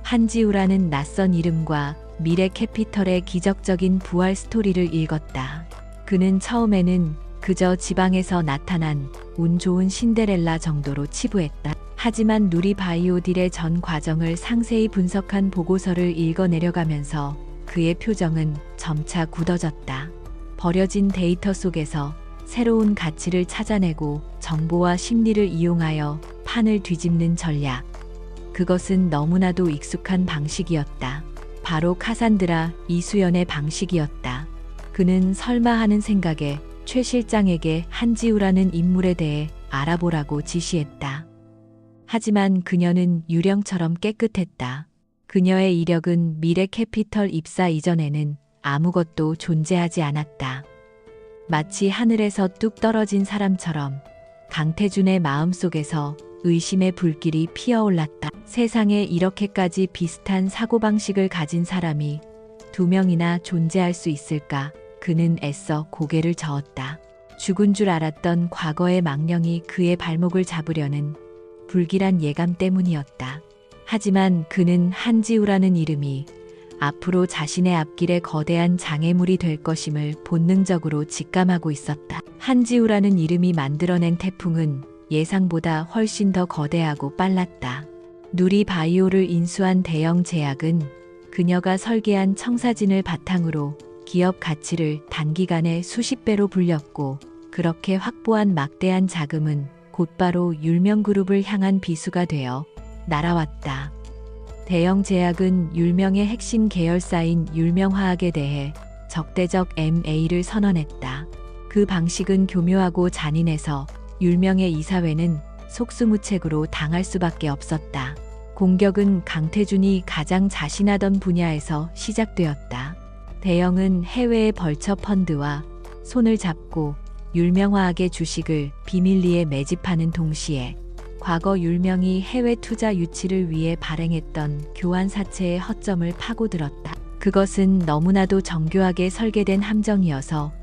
Speaker 1: 한지우라는 낯선 이름과 미래캐피털의 기적적인 부활 스토리를 읽었다. 그는 처음에는 그저 지방에서 나타난 운 좋은 신데렐라 정도로 치부했다. 하지만 누리바이오 딜의 전 과정을 상세히 분석한 보고서를 읽어 내려가면서 그의 표정은 점차 굳어졌다. 버려진 데이터 속에서 새로운 가치를 찾아내고 정보와 심리를 이용하여 판을 뒤집는 전략. 그것은 너무나도 익숙한 방식이었다. 바로 카산드라 이수연의 방식이었다. 그는 설마 하는 생각에 최 실장에게 한지우라는 인물에 대해 알아보라고 지시했다. 하지만 그녀는 유령처럼 깨끗했다. 그녀의 이력은 미래캐피털 입사 이전에는 아무것도 존재하지 않았다. 마치 하늘에서 뚝 떨어진 사람처럼 강태준의 마음속에서 의심의 불길이 피어올랐다. 세상에 이렇게까지 비슷한 사고방식을 가진 사람이 두 명이나 존재할 수 있을까? 그는 애써 고개를 저었다. 죽은 줄 알았던 과거의 망령이 그의 발목을 잡으려는 불길한 예감 때문이었다. 하지만 그는 한지우라는 이름이 앞으로 자신의 앞길에 거대한 장애물이 될 것임을 본능적으로 직감하고 있었다. 한지우라는 이름이 만들어낸 태풍은 예상보다 훨씬 더 거대하고 빨랐다. 누리 바이오를 인수한 대영 제약은 그녀가 설계한 청사진을 바탕으로 기업 가치를 단기간에 수십 배로 불렸고, 그렇게 확보한 막대한 자금은 곧바로 율명그룹을 향한 비수가 되어 날아왔다. 대영 제약은 율명의 핵심 계열사인 율명화학에 대해 적대적 M&A를 선언했다. 그 방식은 교묘하고 잔인해서 율명의 이사회는 속수무책으로 당할 수밖에 없었다. 공격은 강태준이 가장 자신하던 분야에서 시작되었다. 대영은 해외의 벌처 펀드와 손을 잡고 율명화학의 주식을 비밀리에 매집하는 동시에 과거 율명이 해외 투자 유치를 위해 발행했던 교환사채의 허점을 파고들었다. 그것은 너무나도 정교하게 설계된 함정이어서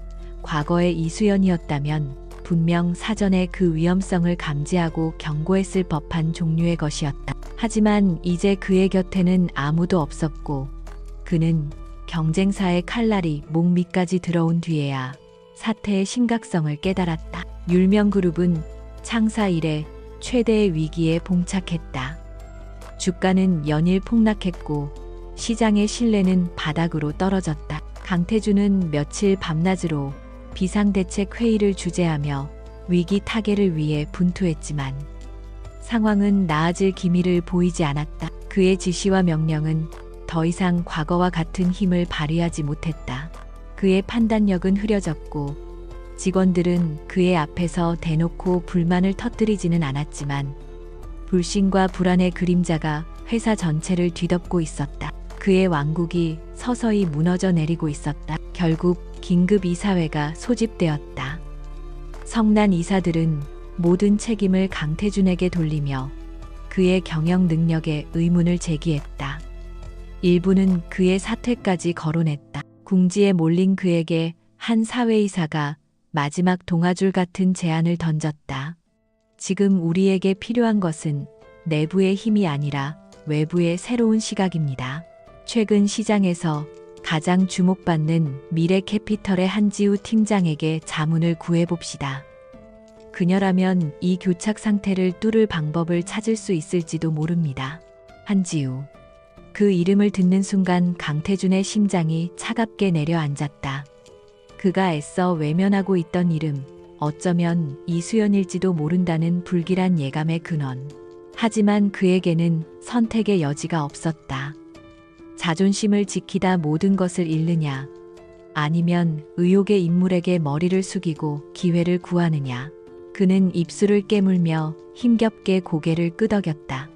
Speaker 1: 과거의 이수연이었다면 분명 사전에 그 위험성을 감지하고 경고했을 법한 종류의 것이었다. 하지만 이제 그의 곁에는 아무도 없었고, 그는 경쟁사의 칼날이 목 밑까지 들어온 뒤에야 사태의 심각성을 깨달았다. 율명그룹은 창사 이래 최대의 위기에 봉착했다. 주가는 연일 폭락했고 시장의 신뢰는 바닥으로 떨어졌다. 강태준은 며칠 밤낮으로 비상대책 회의를 주재하며 위기 타개를 위해 분투했지만 상황은 나아질 기미를 보이지 않았다. 그의 지시와 명령은 더 이상 과거와 같은 힘을 발휘하지 못했다. 그의 판단력은 흐려졌고 직원들은 그의 앞에서 대놓고 불만을 터뜨리지는 않았지만 불신과 불안의 그림자가 회사 전체를 뒤덮고 있었다. 그의 왕국이 서서히 무너져 내리고 있었다. 결국 긴급 이사회가 소집되었다. 성난 이사들은 모든 책임을 강태준에게 돌리며 그의 경영 능력에 의문을 제기했다. 일부는 그의 사퇴까지 거론했다. 궁지에 몰린 그에게 한 사회이사가 마지막 동아줄 같은 제안을 던졌다. 지금 우리에게 필요한 것은 내부의 힘이 아니라 외부의 새로운 시각입니다. 최근 시장에서 가장 주목받는 미래캐피털의 한지우 팀장에게 자문을 구해봅시다. 그녀라면 이 교착 상태를 뚫을 방법을 찾을 수 있을지도 모릅니다. 한지우. 그 이름을 듣는 순간 강태준의 심장이 차갑게 내려앉았다. 그가 애써 외면하고 있던 이름, 어쩌면 이수연일지도 모른다는 불길한 예감의 근원. 하지만 그에게는 선택의 여지가 없었다. 자존심을 지키다 모든 것을 잃느냐, 아니면 의혹의 인물에게 머리를 숙이고 기회를 구하느냐. 그는 입술을 깨물며 힘겹게 고개를 끄덕였다.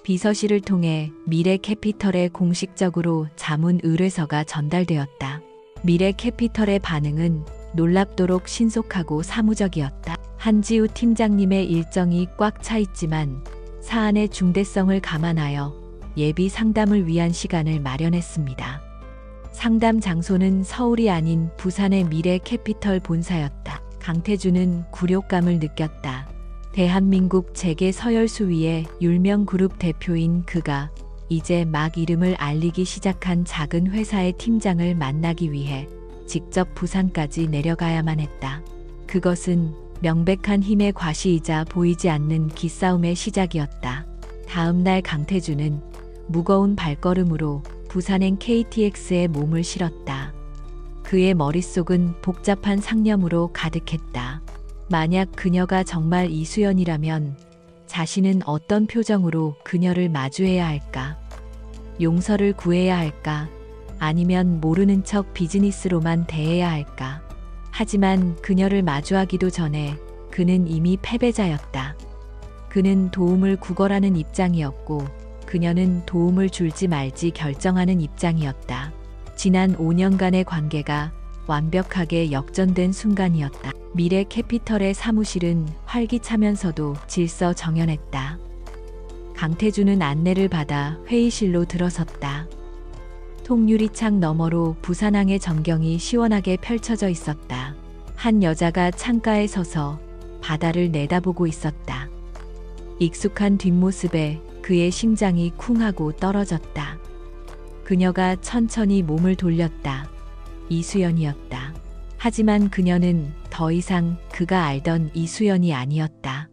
Speaker 1: 비서실을 통해 미래캐피털에 공식적으로 자문 의뢰서가 전달되었다. 미래캐피털의 반응은 놀랍도록 신속하고 사무적이었다. 한지우 팀장님의 일정이 꽉 차 있지만 사안의 중대성을 감안하여 예비 상담을 위한 시간을 마련했습니다. 상담 장소는 서울이 아닌 부산의 미래캐피털 본사였다. 강태준은 굴욕감을 느꼈다. 대한민국 재계 서열수위의 율명그룹 대표인 그가 이제 막 이름을 알리기 시작한 작은 회사의 팀장을 만나기 위해 직접 부산까지 내려가야만 했다. 그것은 명백한 힘의 과시이자 보이지 않는 기싸움의 시작이었다. 다음 날 강태준은 무거운 발걸음으로 부산행 KTX에 몸을 실었다. 그의 머릿속은 복잡한 상념으로 가득했다. 만약 그녀가 정말 이수연이라면 자신은 어떤 표정으로 그녀를 마주해야 할까? 용서를 구해야 할까? 아니면 모르는 척 비즈니스로만 대해야 할까? 하지만 그녀를 마주하기도 전에 그는 이미 패배자였다. 그는 도움을 구걸하는 입장이었고 그녀는 도움을 줄지 말지 결정하는 입장이었다. 지난 5년간의 관계가 완벽하게 역전된 순간이었다. 미래캐피털의 사무실은 활기차면서도 질서정연했다. 강태준은 안내를 받아 회의실로 들어섰다. 통유리창 너머로 부산항의 전경이 시원하게 펼쳐져 있었다. 한 여자가 창가에 서서 바다를 내다보고 있었다. 익숙한 뒷모습에 그의 심장이 쿵하고 떨어졌다. 그녀가 천천히 몸을 돌렸다. 이수연이었다. 하지만 그녀는 더 이상 그가 알던 이수연이 아니었다.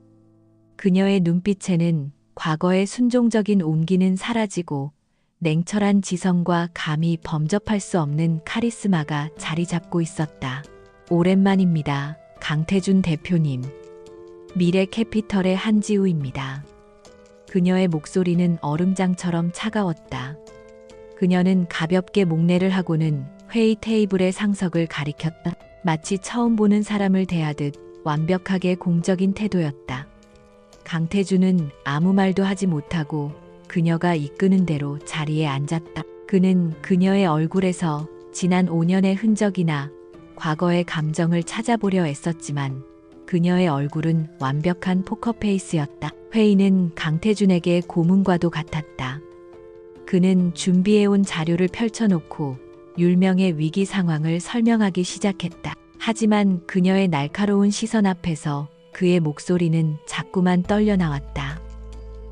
Speaker 1: 그녀의 눈빛에는 과거의 순종적인 온기는 사라지고 냉철한 지성과 감히 범접할 수 없는 카리스마가 자리 잡고 있었다. 오랜만입니다. 강태준 대표님. 미래캐피털의 한지우입니다. 그녀의 목소리는 얼음장처럼 차가웠다. 그녀는 가볍게 목례를 하고는 회의 테이블의 상석을 가리켰다. 마치 처음 보는 사람을 대하듯 완벽하게 공적인 태도였다. 강태준은 아무 말도 하지 못하고 그녀가 이끄는 대로 자리에 앉았다. 그는 그녀의 얼굴에서 지난 5년의 흔적이나 과거의 감정을 찾아보려 애썼지만 그녀의 얼굴은 완벽한 포커페이스였다. 회의는 강태준에게 고문과도 같았다. 그는 준비해온 자료를 펼쳐놓고 율명의 위기 상황을 설명하기 시작했다. 하지만 그녀의 날카로운 시선 앞에서 그의 목소리는 자꾸만 떨려 나왔다.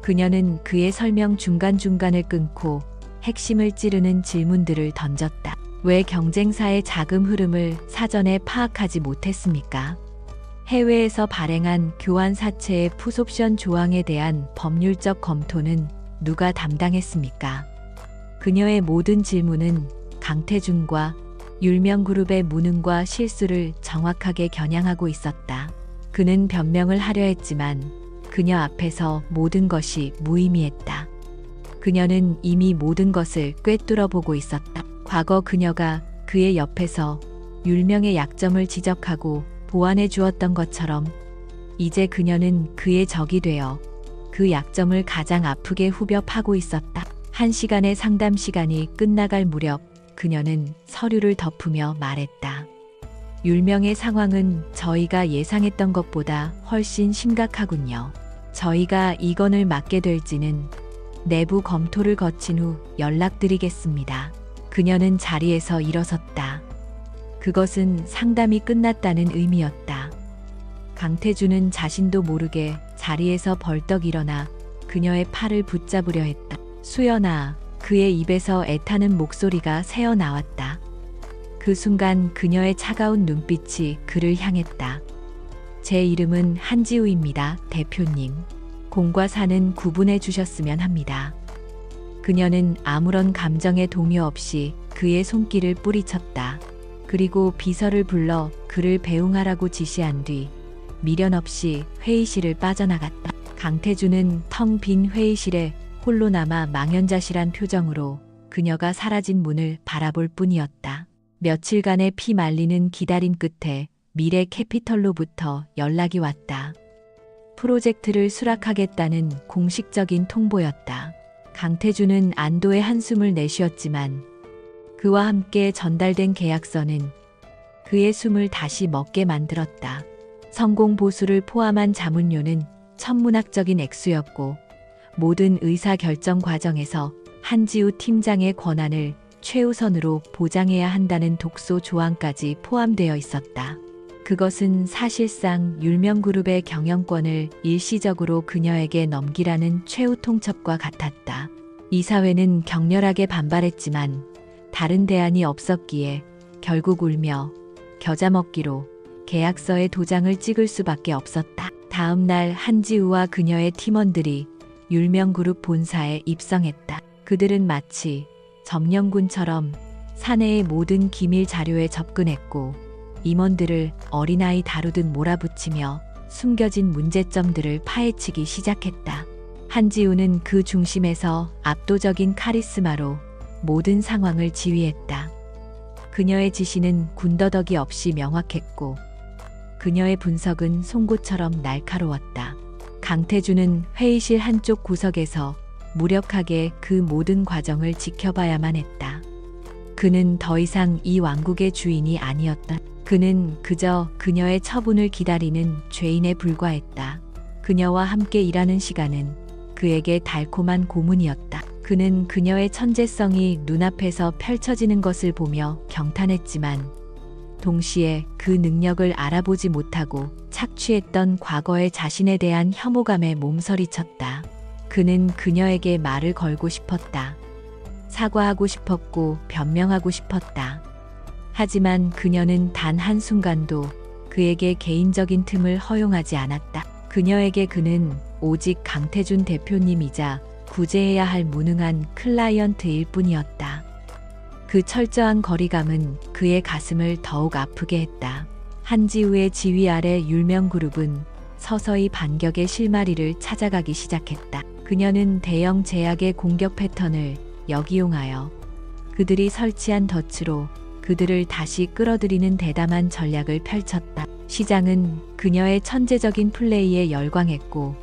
Speaker 1: 그녀는 그의 설명 중간중간을 끊고 핵심을 찌르는 질문들을 던졌다. 왜 경쟁사의 자금 흐름을 사전에 파악하지 못했습니까? 해외에서 발행한 교환사채의 풋옵션 조항에 대한 법률적 검토는 누가 담당했습니까? 그녀의 모든 질문은 강태준과 율명그룹의 무능과 실수를 정확하게 겨냥하고 있었다. 그는 변명을 하려 했지만 그녀 앞에서 모든 것이 무의미했다. 그녀는 이미 모든 것을 꿰뚫어 보고 있었다. 과거 그녀가 그의 옆에서 율명의 약점을 지적하고 보완해 주었던 것처럼 이제 그녀는 그의 적이 되어 그 약점을 가장 아프게 후벼 파고 있었다. 1시간의 상담 시간이 끝나갈 무렵 그녀는 서류를 덮으며 말했다. 율명의 상황은 저희가 예상했던 것보다 훨씬 심각하군요. 저희가 이 건을 맡게 될지는 내부 검토를 거친 후 연락드리겠습니다. 그녀는 자리에서 일어섰다. 그것은 상담이 끝났다는 의미였다. 강태준은 자신도 모르게 자리에서 벌떡 일어나 그녀의 팔을 붙잡으려 했다. 수연아, 그의 입에서 애타는 목소리가 새어 나왔다. 그 순간 그녀의 차가운 눈빛이 그를 향했다. 제 이름은 한지우입니다, 대표님. 공과 사는 구분해 주셨으면 합니다. 그녀는 아무런 감정의 동요 없이 그의 손길을 뿌리쳤다. 그리고 비서를 불러 그를 배웅하라고 지시한 뒤 미련 없이 회의실을 빠져나갔다. 강태준은 텅 빈 회의실에 홀로 남아 망연자실한 표정으로 그녀가 사라진 문을 바라볼 뿐이었다. 며칠간의 피 말리는 기다림 끝에 미래 캐피털로부터 연락이 왔다. 프로젝트를 수락하겠다는 공식적인 통보였다. 강태준은 안도의 한숨을 내쉬었지만 그와 함께 전달된 계약서는 그의 숨을 다시 멎게 만들었다. 성공 보수를 포함한 자문료는 천문학적인 액수였고 모든 의사결정 과정에서 한지우 팀장의 권한을 최우선으로 보장해야 한다는 독소 조항까지 포함되어 있었다. 그것은 사실상 율명그룹의 경영권을 일시적으로 그녀에게 넘기라는 최후 통첩과 같았다. 이사회는 격렬하게 반발했지만 다른 대안이 없었기에 결국 울며 겨자 먹기로 계약서에 도장을 찍을 수밖에 없었다. 다음 날 한지우와 그녀의 팀원들이 율명그룹 본사에 입성했다. 그들은 마치 점령군처럼 사내의 모든 기밀 자료에 접근했고 임원들을 어린아이 다루듯 몰아붙이며 숨겨진 문제점들을 파헤치기 시작했다. 한지우는 그 중심에서 압도적인 카리스마로 모든 상황을 지휘했다. 그녀의 지시는 군더더기 없이 명확했고 그녀의 분석은 송곳처럼 날카로웠다. 강태준은 회의실 한쪽 구석에서 무력하게 그 모든 과정을 지켜봐야만 했다. 그는 더 이상 이 왕국의 주인이 아니었다. 그는 그저 그녀의 처분을 기다리는 죄인에 불과했다. 그녀와 함께 일하는 시간은 그에게 달콤한 고문이었다. 그는 그녀의 천재성이 눈앞에서 펼쳐지는 것을 보며 경탄했지만 동시에 그 능력을 알아보지 못하고 착취했던 과거의 자신에 대한 혐오감에 몸서리쳤다. 그는 그녀에게 말을 걸고 싶었다. 사과하고 싶었고 변명하고 싶었다. 하지만 그녀는 단 한순간도 그에게 개인적인 틈을 허용하지 않았다. 그녀에게 그는 오직 강태준 대표님이자 구제해야 할 무능한 클라이언트일 뿐이었다. 그 철저한 거리감은 그의 가슴을 더욱 아프게 했다. 한지우의 지휘 아래 율명그룹은 서서히 반격의 실마리를 찾아가기 시작했다. 그녀는 대형 제약의 공격 패턴을 역이용하여 그들이 설치한 덫으로 그들을 다시 끌어들이는 대담한 전략을 펼쳤다. 시장은 그녀의 천재적인 플레이에 열광했고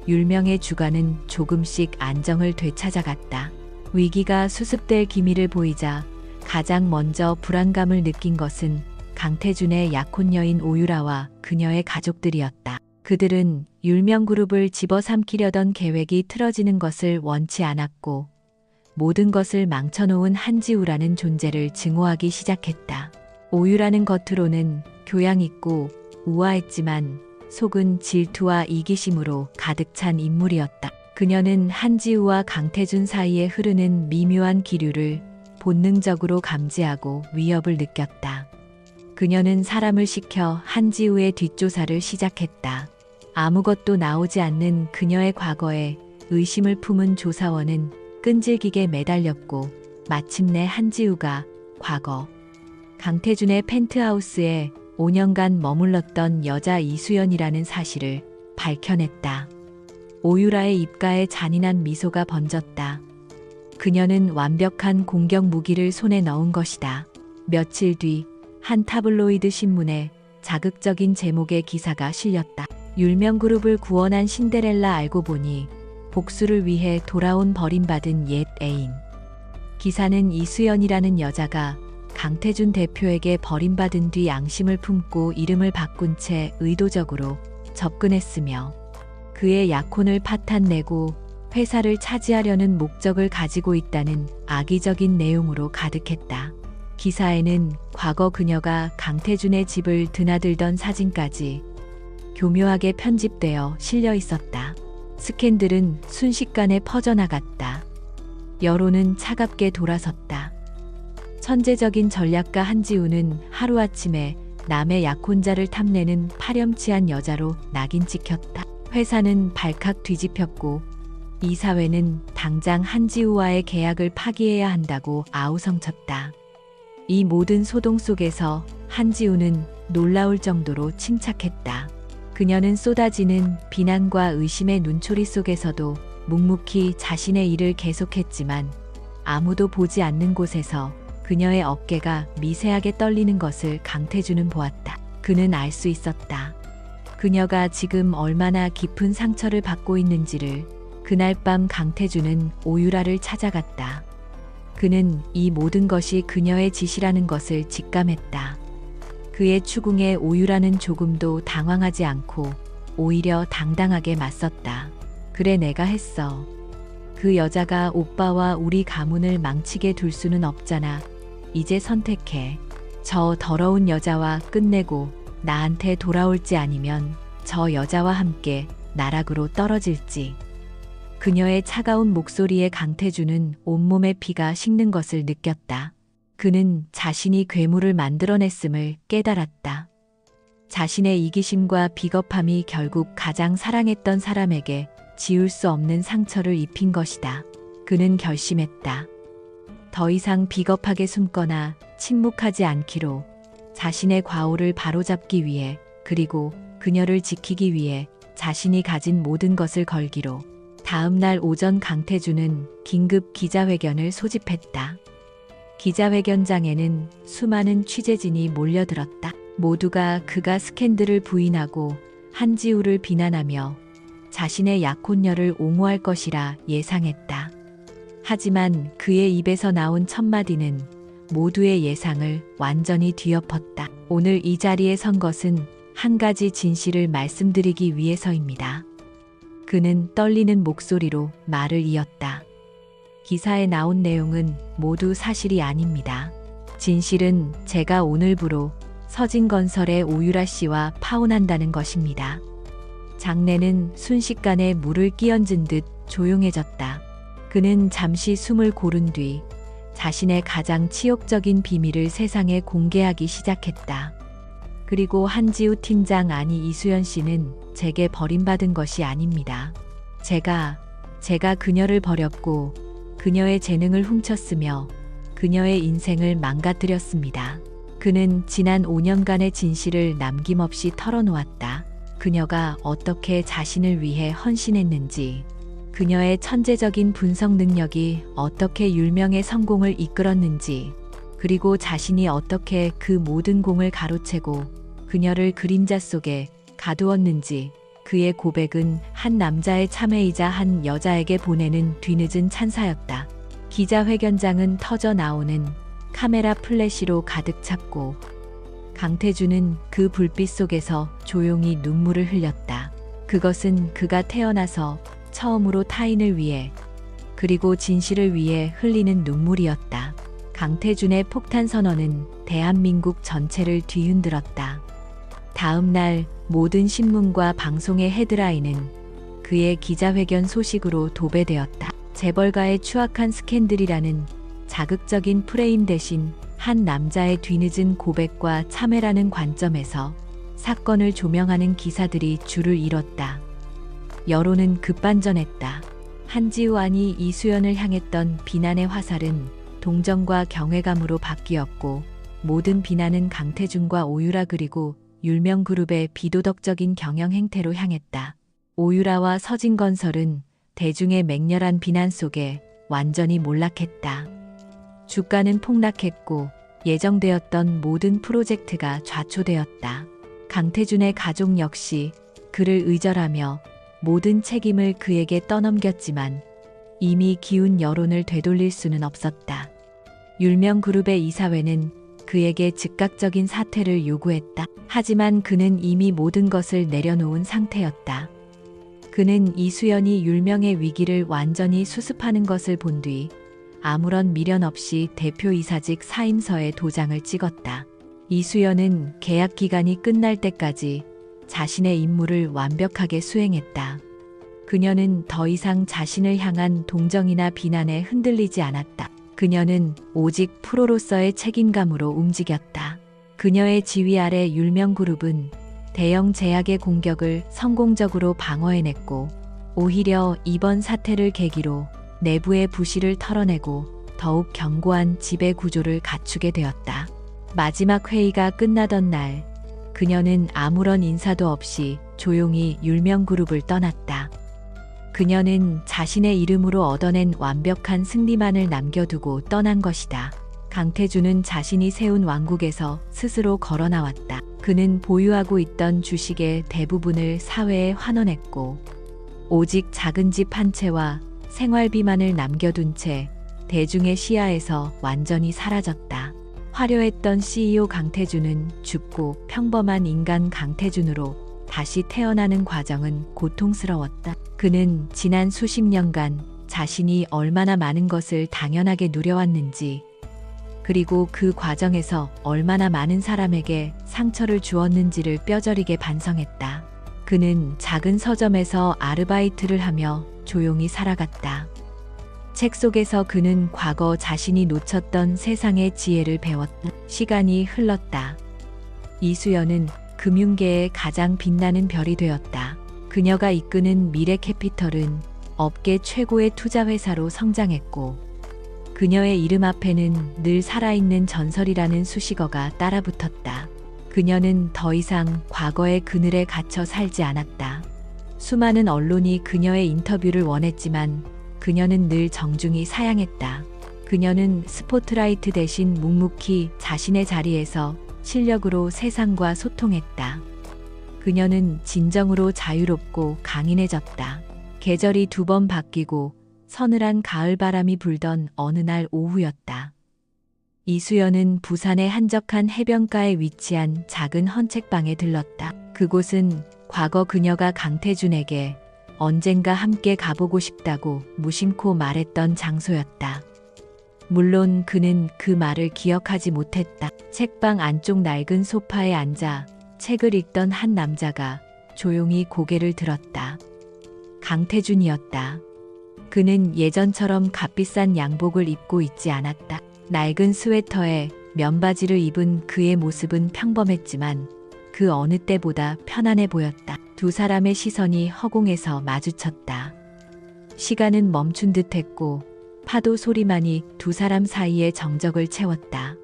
Speaker 1: 율명의 주가는 조금씩 안정을 되찾아갔다. 위기가 수습될 기미를 보이자 가장 먼저 불안감을 느낀 것은 강태준의 약혼 여인 오유라와 그녀의 가족들이었다. 그들은 율명그룹을 집어삼키려던 계획이 틀어지는 것을 원치 않았고 모든 것을 망쳐놓은 한지우라는 존재를 증오하기 시작했다. 오유라는 겉으로는 교양 있고 우아했지만 속은 질투와 이기심으로 가득 찬 인물이었다. 그녀는 한지우와 강태준 사이에 흐르는 미묘한 기류를 본능적으로 감지하고 위협을 느꼈다. 그녀는 사람을 시켜 한지우의 뒷조사를 시작했다. 아무것도 나오지 않는 그녀의 과거에 의심을 품은 조사원은 끈질기게 매달렸고 마침내 한지우가 과거 강태준의 펜트하우스에 5년간 머물렀던 여자 이수연이라는 사실을 밝혀냈다. 오유라의 입가에 잔인한 미소가 번졌다. 그녀는 완벽한 공격 무기를 손에 넣은 것이다. 며칠 뒤 한 타블로이드 신문에 자극적인 제목의 기사가 실렸다. 율명그룹을 구원한 신데렐라 알고 보니 복수를 위해 돌아온 버림받은 옛 애인. 기사는 이수연이라는 여자가 강태준 대표에게 버림받은 뒤 앙심을 품고 이름을 바꾼 채 의도적으로 접근했으며 그의 약혼을 파탄내고 회사를 차지하려는 목적을 가지고 있다는 악의적인 내용으로 가득했다. 기사에는 과거 그녀가 강태준의 집을 드나들던 사진까지 교묘하게 편집되어 실려 있었다. 스캔들은 순식간에 퍼져나갔다. 여론은 차갑게 돌아섰다. 천재적인 전략가 한지우는 하루아침에 남의 약혼자를 탐내는 파렴치한 여자로 낙인 찍혔다. 회사는 발칵 뒤집혔고 이사회는 당장 한지우와의 계약을 파기해야 한다고 아우성쳤다. 이 모든 소동 속에서 한지우는 놀라울 정도로 침착했다. 그녀는 쏟아지는 비난과 의심의 눈초리 속에서도 묵묵히 자신의 일을 계속했지만 아무도 보지 않는 곳에서 그녀의 어깨가 미세하게 떨리는 것을 강태준은 보았다. 그는 알 수 있었다. 그녀가 지금 얼마나 깊은 상처를 받고 있는지를. 그날 밤 강태준은 오유라를 찾아갔다. 그는 이 모든 것이 그녀의 짓이라는 것을 직감했다. 그의 추궁에 오유라는 조금도 당황하지 않고 오히려 당당하게 맞섰다. 그래, 내가 했어. 그 여자가 오빠와 우리 가문을 망치게 둘 수는 없잖아. 이제 선택해. 저 더러운 여자와 끝내고 나한테 돌아올지 아니면 저 여자와 함께 나락으로 떨어질지. 그녀의 차가운 목소리에 강태준은 온몸의 피가 식는 것을 느꼈다. 그는 자신이 괴물을 만들어냈음을 깨달았다. 자신의 이기심과 비겁함이 결국 가장 사랑했던 사람에게 지울 수 없는 상처를 입힌 것이다. 그는 결심했다. 더 이상 비겁하게 숨거나 침묵하지 않기로. 자신의 과오를 바로잡기 위해, 그리고 그녀를 지키기 위해 자신이 가진 모든 것을 걸기로. 다음 날 오전 강태준은 긴급 기자회견을 소집했다. 기자회견장에는 수많은 취재진이 몰려들었다. 모두가 그가 스캔들을 부인하고 한지우를 비난하며 자신의 약혼녀를 옹호할 것이라 예상했다. 하지만 그의 입에서 나온 첫마디는 모두의 예상을 완전히 뒤엎었다. 오늘 이 자리에 선 것은 한 가지 진실을 말씀드리기 위해서입니다. 그는 떨리는 목소리로 말을 이었다. 기사에 나온 내용은 모두 사실이 아닙니다. 진실은 제가 오늘부로 서진건설의 오유라 씨와 파혼한다는 것입니다. 장내는 순식간에 물을 끼얹은 듯 조용해졌다. 그는 잠시 숨을 고른 뒤 자신의 가장 치욕적인 비밀을 세상에 공개하기 시작했다. 그리고 한지우 팀장 아니 이수연 씨는 제게 버림받은 것이 아닙니다. 제가 그녀를 버렸고 그녀의 재능을 훔쳤으며 그녀의 인생을 망가뜨렸습니다. 그는 지난 5년간의 진실을 남김없이 털어놓았다. 그녀가 어떻게 자신을 위해 헌신했는지, 그녀의 천재적인 분석 능력이 어떻게 율명의 성공을 이끌었는지, 그리고 자신이 어떻게 그 모든 공을 가로채고 그녀를 그림자 속에 가두었는지. 그의 고백은 한 남자의 참회이자 한 여자에게 보내는 뒤늦은 찬사였다. 기자회견장은 터져 나오는 카메라 플래시로 가득 찼고 강태준은 그 불빛 속에서 조용히 눈물을 흘렸다. 그것은 그가 태어나서 처음으로 타인을 위해 그리고 진실을 위해 흘리는 눈물이었다. 강태준의 폭탄 선언은 대한민국 전체를 뒤흔들었다. 다음 날 모든 신문과 방송의 헤드라인은 그의 기자회견 소식으로 도배되었다. 재벌가의 추악한 스캔들이라는 자극적인 프레임 대신 한 남자의 뒤늦은 고백과 참회라는 관점에서 사건을 조명하는 기사들이 줄을 이뤘다. 여론은 급반전했다. 한지우 아니 이수연을 향했던 비난의 화살은 동정과 경외감으로 바뀌었고 모든 비난은 강태준과 오유라 그리고 율명그룹의 비도덕적인 경영 행태로 향했다. 오유라와 서진건설은 대중의 맹렬한 비난 속에 완전히 몰락했다. 주가는 폭락했고 예정되었던 모든 프로젝트가 좌초되었다. 강태준의 가족 역시 그를 의절하며 모든 책임을 그에게 떠넘겼지만 이미 기운 여론을 되돌릴 수는 없었다. 율명그룹의 이사회는 그에게 즉각적인 사퇴를 요구했다. 하지만 그는 이미 모든 것을 내려놓은 상태였다. 그는 이수연이 율명의 위기를 완전히 수습하는 것을 본 뒤 아무런 미련 없이 대표이사직 사임서에 도장을 찍었다. 이수연은 계약 기간이 끝날 때까지 자신의 임무를 완벽하게 수행했다. 그녀는 더 이상 자신을 향한 동정이나 비난에 흔들리지 않았다. 그녀는 오직 프로로서의 책임감으로 움직였다. 그녀의 지휘 아래 율명그룹은 대형 제약의 공격을 성공적으로 방어해냈고 오히려 이번 사태를 계기로 내부의 부실을 털어내고 더욱 견고한 지배 구조를 갖추게 되었다. 마지막 회의가 끝나던 날 그녀는 아무런 인사도 없이 조용히 율명그룹을 떠났다. 그녀는 자신의 이름으로 얻어낸 완벽한 승리만을 남겨두고 떠난 것이다. 강태준은 자신이 세운 왕국에서 스스로 걸어나왔다. 그는 보유하고 있던 주식의 대부분을 사회에 환원했고 오직 작은 집 한 채와 생활비만을 남겨둔 채 대중의 시야에서 완전히 사라졌다. 화려했던 CEO 강태준은 죽고 평범한 인간 강태준으로 다시 태어나는 과정은 고통스러웠다. 그는 지난 수십 년간 자신이 얼마나 많은 것을 당연하게 누려왔는지, 그리고 그 과정에서 얼마나 많은 사람에게 상처를 주었는지를 뼈저리게 반성했다. 그는 작은 서점에서 아르바이트를 하며 조용히 살아갔다. 책 속에서 그는 과거 자신이 놓쳤던 세상의 지혜를 배웠다. 시간이 흘렀다. 이수연은 금융계의 가장 빛나는 별이 되었다. 그녀가 이끄는 미래캐피털은 업계 최고의 투자회사로 성장했고 그녀의 이름 앞에는 늘 살아있는 전설이라는 수식어가 따라붙었다. 그녀는 더 이상 과거의 그늘에 갇혀 살지 않았다. 수많은 언론이 그녀의 인터뷰를 원했지만 그녀는 늘 정중히 사양했다. 그녀는 스포트라이트 대신 묵묵히 자신의 자리에서 실력으로 세상과 소통했다. 그녀는 진정으로 자유롭고 강인해졌다. 계절이 2번 바뀌고 서늘한 가을바람이 불던 어느 날 오후였다. 이수연은 부산의 한적한 해변가에 위치한 작은 헌책방에 들렀다. 그곳은 과거 그녀가 강태준에게 언젠가 함께 가보고 싶다고 무심코 말했던 장소였다. 물론 그는 그 말을 기억하지 못했다. 책방 안쪽 낡은 소파에 앉아 책을 읽던 한 남자가 조용히 고개를 들었다. 강태준이었다. 그는 예전처럼 값비싼 양복을 입고 있지 않았다. 낡은 스웨터에 면바지를 입은 그의 모습은 평범했지만 그 어느 때보다 편안해 보였다. 두 사람의 시선이 허공에서 마주쳤다. 시간은 멈춘 듯 했고 파도 소리만이 두 사람 사이의 정적을 채웠다.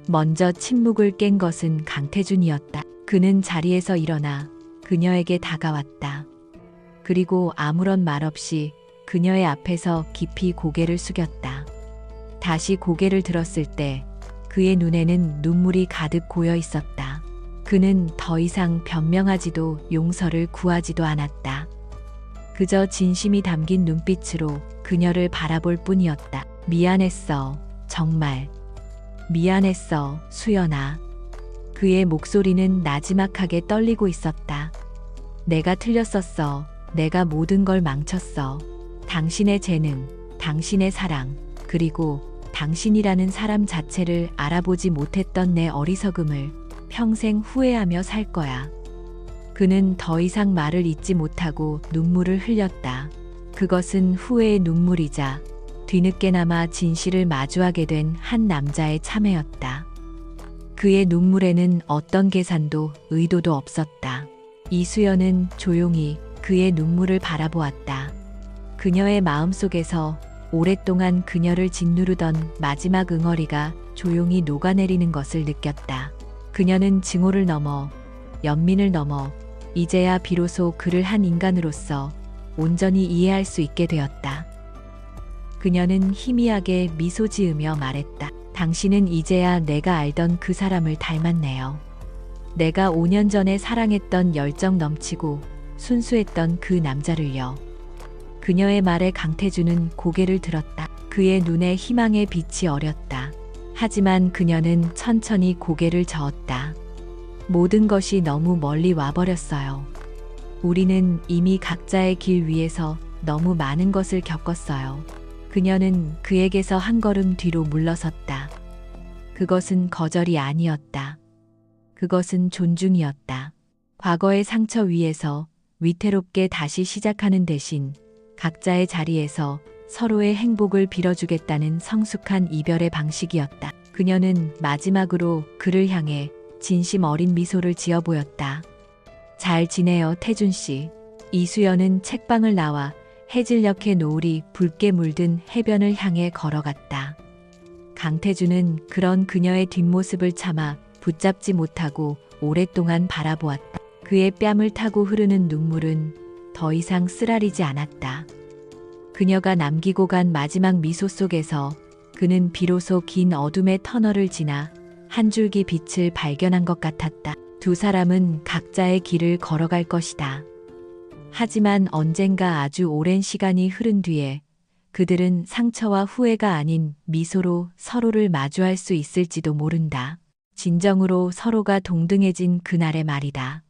Speaker 1: 먼저 침묵을 깬 것은 강태준이었다. 그는 자리에서 일어나 그녀에게 다가왔다. 그리고 아무런 말 없이 그녀의 앞에서 깊이 고개를 숙였다. 다시 고개를 들었을 때 그의 눈에는 눈물이 가득 고여 있었다. 그는 더 이상 변명하지도 용서를 구하지도 않았다. 그저 진심이 담긴 눈빛으로 그녀를 바라볼 뿐이었다. 미안했어. 정말. 미안했어, 수연아. 그의 목소리는 나지막하게 떨리고 있었다. 내가 틀렸었어. 내가 모든 걸 망쳤어. 당신의 재능, 당신의 사랑, 그리고 당신이라는 사람 자체를 알아보지 못했던 내 어리석음을 평생 후회하며 살 거야. 그는 더 이상 말을 잇지 못하고 눈물을 흘렸다. 그것은 후회의 눈물이자 뒤늦게나마 진실을 마주하게 된 한 남자의 참회였다. 그의 눈물에는 어떤 계산도 의도도 없었다. 이수연은 조용히 그의 눈물을 바라보았다. 그녀의 마음속에서 오랫동안 그녀를 짓누르던 마지막 응어리가 조용히 녹아내리는 것을 느꼈다. 그녀는 증오를 넘어 연민을 넘어 이제야 비로소 그를 한 인간으로서 온전히 이해할 수 있게 되었다. 그녀는 희미하게 미소 지으며 말했다. 당신은 이제야 내가 알던 그 사람을 닮았네요. 내가 5년 전에 사랑했던 열정 넘치고 순수했던 그 남자를요. 그녀의 말에 강태준은 고개를 들었다. 그의 눈에 희망의 빛이 어렸다. 하지만 그녀는 천천히 고개를 저었다. 모든 것이 너무 멀리 와버렸어요. 우리는 이미 각자의 길 위에서 너무 많은 것을 겪었어요. 그녀는 그에게서 한 걸음 뒤로 물러섰다. 그것은 거절이 아니었다. 그것은 존중이었다. 과거의 상처 위에서 위태롭게 다시 시작하는 대신 각자의 자리에서 서로의 행복을 빌어주겠다는 성숙한 이별의 방식이었다. 그녀는 마지막으로 그를 향해 진심 어린 미소를 지어 보였다. 잘 지내요, 태준 씨. 이수연은 책방을 나와 해질녘의 노을이 붉게 물든 해변을 향해 걸어갔다. 강태준은 그런 그녀의 뒷모습을 차마 붙잡지 못하고 오랫동안 바라보았다. 그의 뺨을 타고 흐르는 눈물은 더 이상 쓰라리지 않았다. 그녀가 남기고 간 마지막 미소 속에서 그는 비로소 긴 어둠의 터널을 지나 한 줄기 빛을 발견한 것 같았다. 두 사람은 각자의 길을 걸어갈 것이다. 하지만 언젠가 아주 오랜 시간이 흐른 뒤에 그들은 상처와 후회가 아닌 미소로 서로를 마주할 수 있을지도 모른다. 진정으로 서로가 동등해진 그날의 말이다.